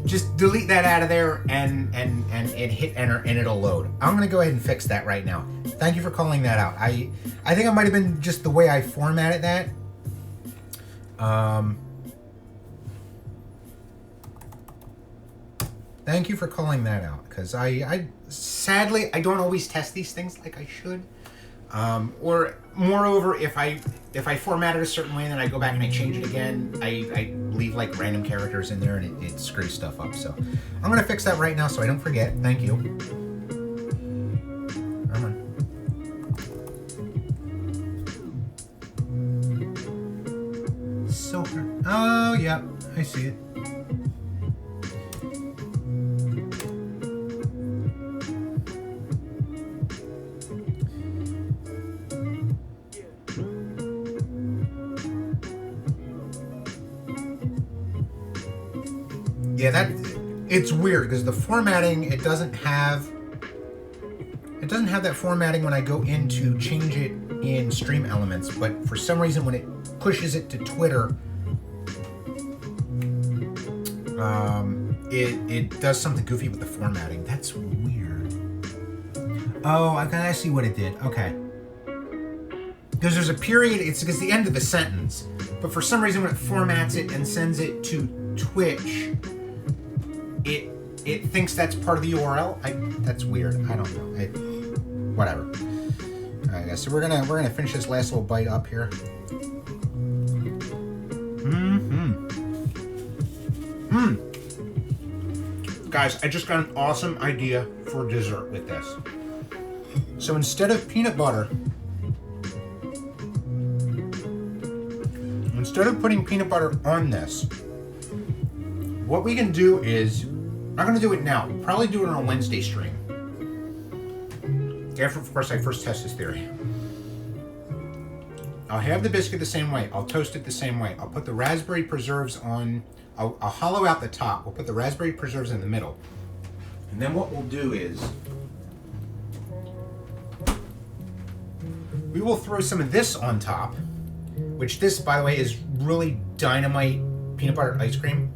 just delete that out of there and hit enter and it'll load. I'm gonna go ahead and fix that right now. Thank you for calling that out. I think it might have been just the way I formatted that. Thank you for calling that out, because I sadly I don't always test these things like I should. Or moreover, if I format it a certain way and then I go back and I change it again, I leave like random characters in there and it screws stuff up. So I'm gonna fix that right now so I don't forget. Thank you. Come on. Silver. Oh yeah, I see it. Yeah, it's weird because the formatting, it doesn't have that formatting when I go in to change it in Stream Elements, but for some reason when it pushes it to Twitter, it does something goofy with the formatting. That's weird. Oh, I see what it did. Okay. Because there's a period, it's because the end of the sentence. but for some reason when it formats it and sends it to Twitch, it thinks that's part of the URL. That's weird. I don't know. Whatever. All right, guys. So we're gonna finish this last little bite up here. Guys, I just got an awesome idea for dessert with this. So instead of peanut butter, instead of putting peanut butter on this, what we can do is, I'm going to do it now. Probably do it on a Wednesday stream. After, of course, I first test this theory. I'll have the biscuit the same way. I'll toast it the same way. I'll put the raspberry preserves on. I'll hollow out the top. We'll put the raspberry preserves in the middle. And then what we'll do is we will throw some of this on top, which this, by the way, is really dynamite peanut butter ice cream.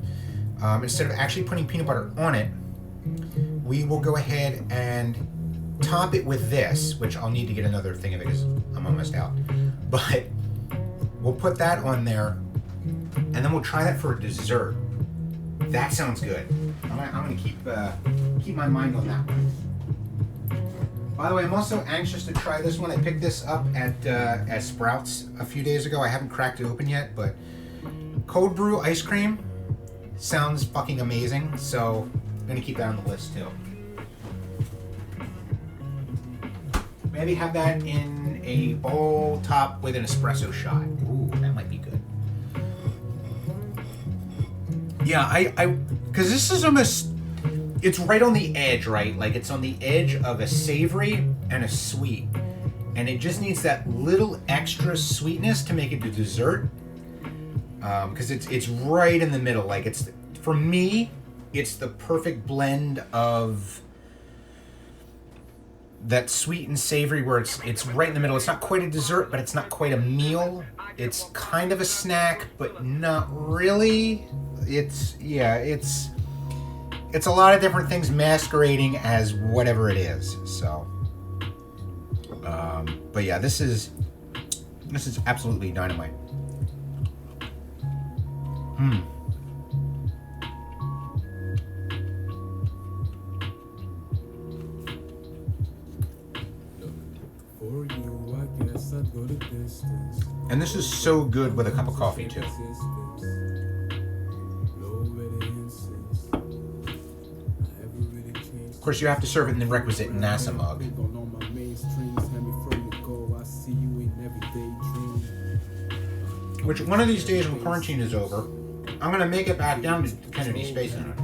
Instead of actually putting peanut butter on it, we will go ahead and top it with this, which I'll need to get another thing of it because I'm almost out. But we'll put that on there, and then we'll try that for a dessert. That sounds good. I'm gonna keep my mind on that one. By the way, I'm also anxious to try this one. I picked this up at Sprouts a few days ago. I haven't cracked it open yet, but cold brew ice cream sounds fucking amazing. So I'm gonna keep that on the list too. Maybe have that in a bowl topped with an espresso shot. Ooh, that might be good. Yeah, because this is almost, it's right on the edge, right? Like it's on the edge of a savory and a sweet. And it just needs that little extra sweetness to make it a dessert. Because it's right in the middle. Like it's, for me, it's the perfect blend of that sweet and savory where it's right in the middle. It's not quite a dessert, but it's not quite a meal. It's kind of a snack, but not really. It's a lot of different things masquerading as whatever it is. So, but yeah, this is absolutely dynamite. And this is so good with a cup of coffee too. Of course, you have to serve it in the requisite NASA mug. Which one of these days when quarantine is over, I'm gonna make it back down to Kennedy Space Center.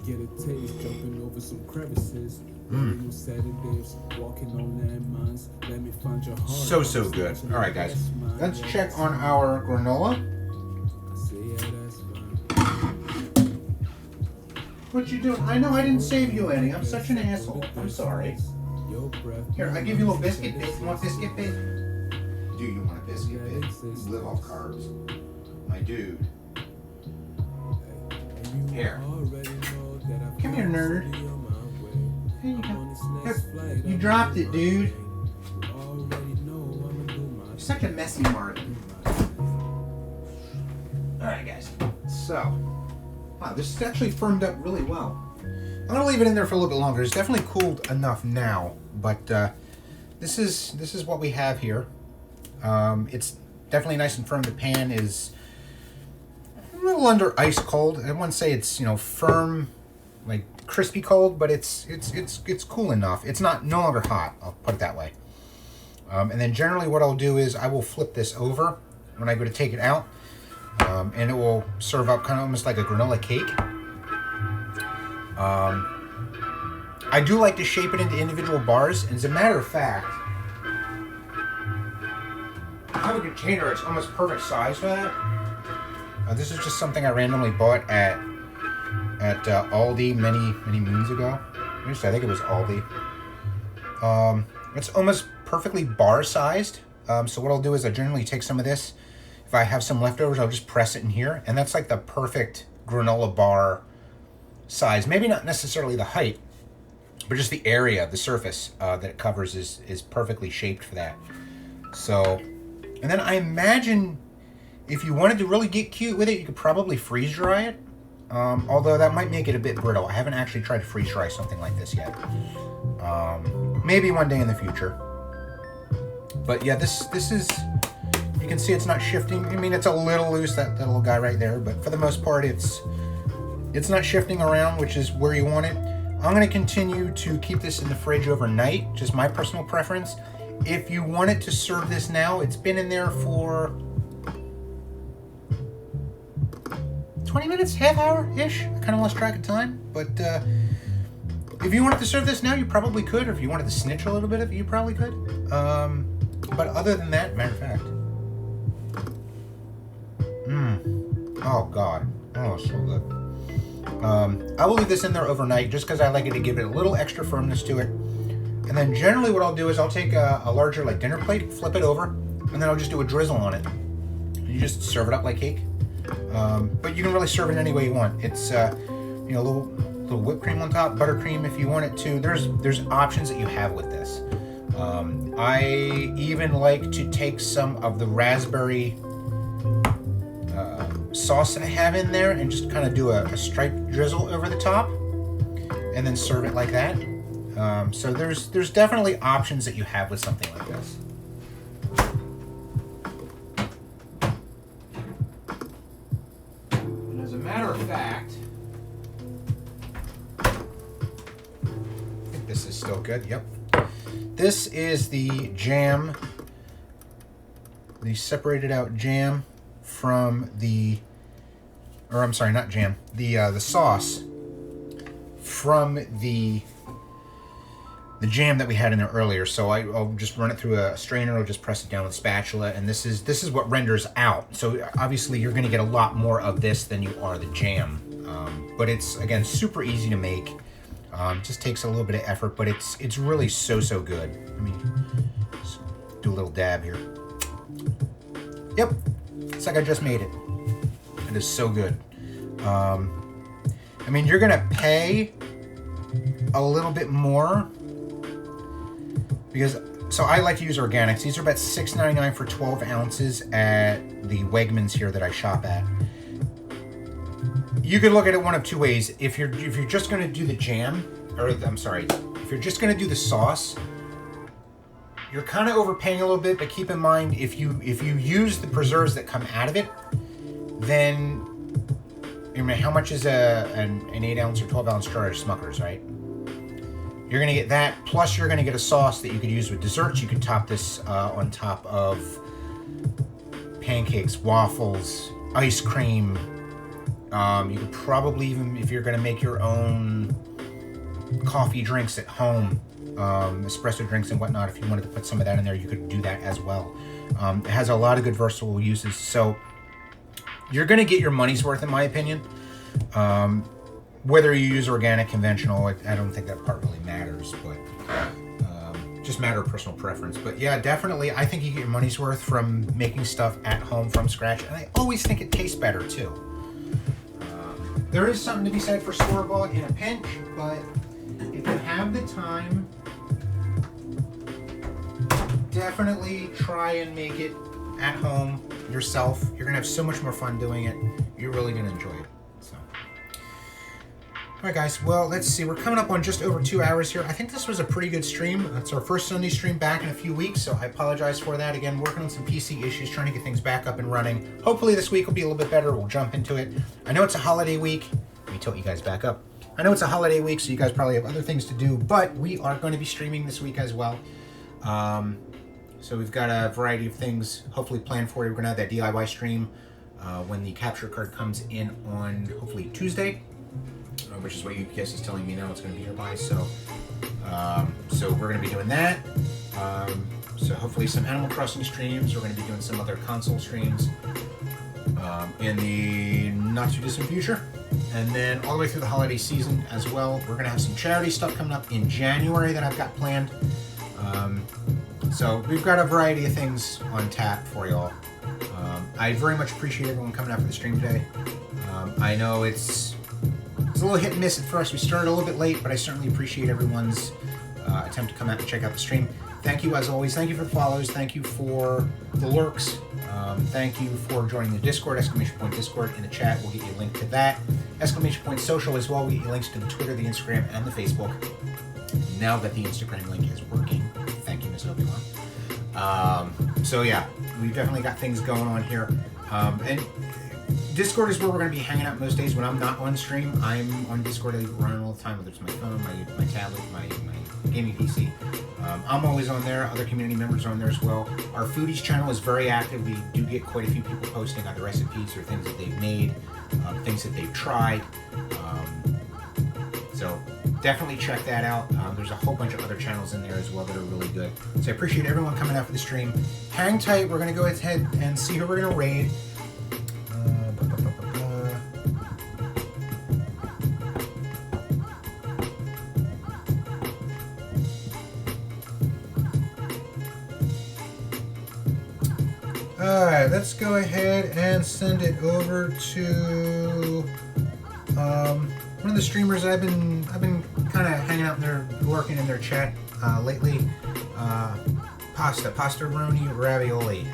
Get a taste, jumping over some crevices. Walking on landmines. Let me find your heart. So good. All right, guys. Let's check on our granola. What you doing? I know I didn't save you any. I'm such an asshole. I'm sorry. Here, I give you a little biscuit bit. You want biscuit bit? Do you want a biscuit bit? You live off carbs. My dude. Here. Come here, nerd. Here you go. Here. You dropped it, dude. You're such a messy Martin. Alright, guys. So, wow, this is actually firmed up really well. I'm gonna leave it in there for a little bit longer. It's definitely cooled enough now, but this is what we have here. It's definitely nice and firm. The pan is a little under ice cold. I wouldn't say it's firm, like crispy cold, but it's cool enough. It's no longer hot. I'll put it that way. And then generally what I'll do is I will flip this over when I go to take it out, and it will serve up kind of almost like a granola cake. I do like to shape it into individual bars, and as a matter of fact, I have a container. It's almost perfect size for that. This is just something I randomly bought at Aldi many moons ago. I think it was Aldi. It's almost perfectly bar sized. So what I'll do is I generally take some of this. If I have some leftovers, I'll just press it in here, and that's like the perfect granola bar size. Maybe not necessarily the height, but just the area, the surface that it covers is perfectly shaped for that. So, and then I imagine if you wanted to really get cute with it, you could probably freeze dry it. Although that might make it a bit brittle. I haven't actually tried to freeze dry something like this yet. Maybe one day in the future. But yeah, this is, you can see it's not shifting. I mean, it's a little loose, that little guy right there, but for the most part, it's not shifting around, which is where you want it. I'm going to continue to keep this in the fridge overnight, just my personal preference. If you wanted to serve this now, it's been in there for 20 minutes, half hour-ish. I kind of lost track of time, but if you wanted to serve this now, you probably could, or if you wanted to snitch a little bit of it, you probably could. But other than that, matter of fact, oh god, oh, so good. I will leave this in there overnight just because I like it to give it a little extra firmness to it. And then generally what I'll do is I'll take a larger like dinner plate, flip it over, and then I'll just do a drizzle on it. And you just serve it up like cake. But you can really serve it any way you want. It's you know, a little whipped cream on top, buttercream if you want it to. There's options that you have with this. I even like to take some of the raspberry sauce that I have in there and just kind of do a striped drizzle over the top and then serve it like that. So there's definitely options that you have with something like this. And as a matter of fact, I think this is still good. Yep. This is the jam, the separated out jam from the, or I'm sorry, not jam, the sauce from the jam that we had in there earlier. So I'll just run it through a strainer, I'll just press it down with a spatula, and this is what renders out. So obviously you're going to get a lot more of this than you are the jam, but it's again super easy to make. Just takes a little bit of effort, but it's really so good. Let me just do a little dab here. Yep, it's like I just made it. It is so good. I mean, you're gonna pay a little bit more because, so I like to use organics. These are about $6.99 for 12 ounces at the Wegmans here that I shop at. You could look at it one of two ways. If you're just going to do the jam, or I'm sorry, if you're just going to do the sauce, you're kind of overpaying a little bit. But keep in mind, if you use the preserves that come out of it, then I mean, how much is an 8 ounce or 12 ounce jar of Smucker's, right? You're going to get that, plus you're going to get a sauce that you could use with desserts. You could top this on top of pancakes, waffles, ice cream. You could probably even, if you're going to make your own coffee drinks at home, espresso drinks and whatnot, if you wanted to put some of that in there, you could do that as well. It has a lot of good versatile uses. So you're going to get your money's worth, in my opinion. Whether you use organic, conventional, I don't think that part really matters, but just matter of personal preference. But yeah, definitely, I think you get your money's worth from making stuff at home from scratch. And I always think it tastes better too. There is something to be said for store-bought in a pinch, but if you have the time, definitely try and make it at home yourself. You're going to have so much more fun doing it. You're really going to enjoy it. So, all right, guys. Well, let's see. We're coming up on just over 2 hours here. I think this was a pretty good stream. It's our first Sunday stream back in a few weeks, so I apologize for that. Again, working on some PC issues, trying to get things back up and running. Hopefully this week will be a little bit better. We'll jump into it. I know it's a holiday week. Let me tilt you guys back up. I know it's a holiday week, so you guys probably have other things to do, but we are going to be streaming this week as well. So we've got a variety of things hopefully planned for you. We're going to have that DIY stream when the capture card comes in on hopefully Tuesday, which is what UPS is telling me now it's going to be here by. So we're going to be doing that. So hopefully some Animal Crossing streams. We're going to be doing some other console streams in the not too distant future. And then all the way through the holiday season as well. We're going to have some charity stuff coming up in January that I've got planned. So we've got a variety of things on tap for y'all. I very much appreciate everyone coming out for the stream today. I know it's It's a little hit and miss at first. We started a little bit late, but I certainly appreciate everyone's attempt to come out and check out the stream. Thank you as always. Thank you for the follows. Thank you for the lurks. Thank you for joining the Discord, !Discord in the chat. We'll get you a link to that. !Social as well. We'll get you links to the Twitter, the Instagram, and the Facebook. Now that the Instagram link is working. Thank you, Ms. Obi-Wan. So yeah, we've definitely got things going on here. And Discord is where we're going to be hanging out most days when I'm not on stream. I'm on Discord. I run all the time, whether it's my phone, my tablet, my gaming PC. I'm always on there. Other community members are on there as well. Our foodies channel is very active. We do get quite a few people posting either recipes or things that they've made, things that they've tried. So definitely check that out. There's a whole bunch of other channels in there as well that are really good. So I appreciate everyone coming out for the stream. Hang tight. We're going to go ahead and see who we're going to raid. Alright, let's go ahead and send it over to one of the streamers I've been kind of hanging out in there, lurking in their chat lately. Pastaroni Ravioli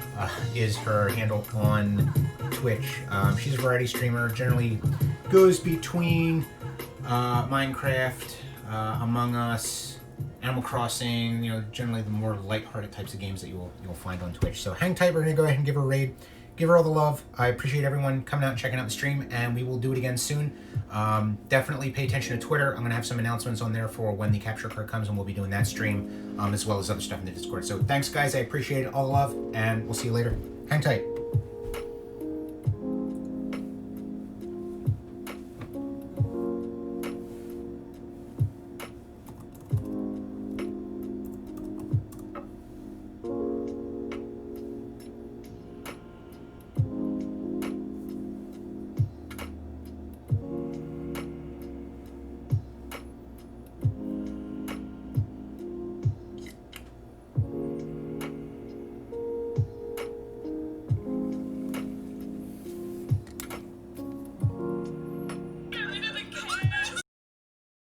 is her handle on Twitch. She's a variety streamer, generally goes between Minecraft, Among Us, Animal Crossing, generally the more lighthearted types of games that you'll find on Twitch. So hang tight, we're going to go ahead and give her a raid. Give her all the love. I appreciate everyone coming out and checking out the stream, and we will do it again soon. Definitely pay attention to Twitter. I'm going to have some announcements on there for when the capture card comes, and we'll be doing that stream, as well as other stuff in the Discord. So thanks, guys. I appreciate it. All the love, and we'll see you later. Hang tight.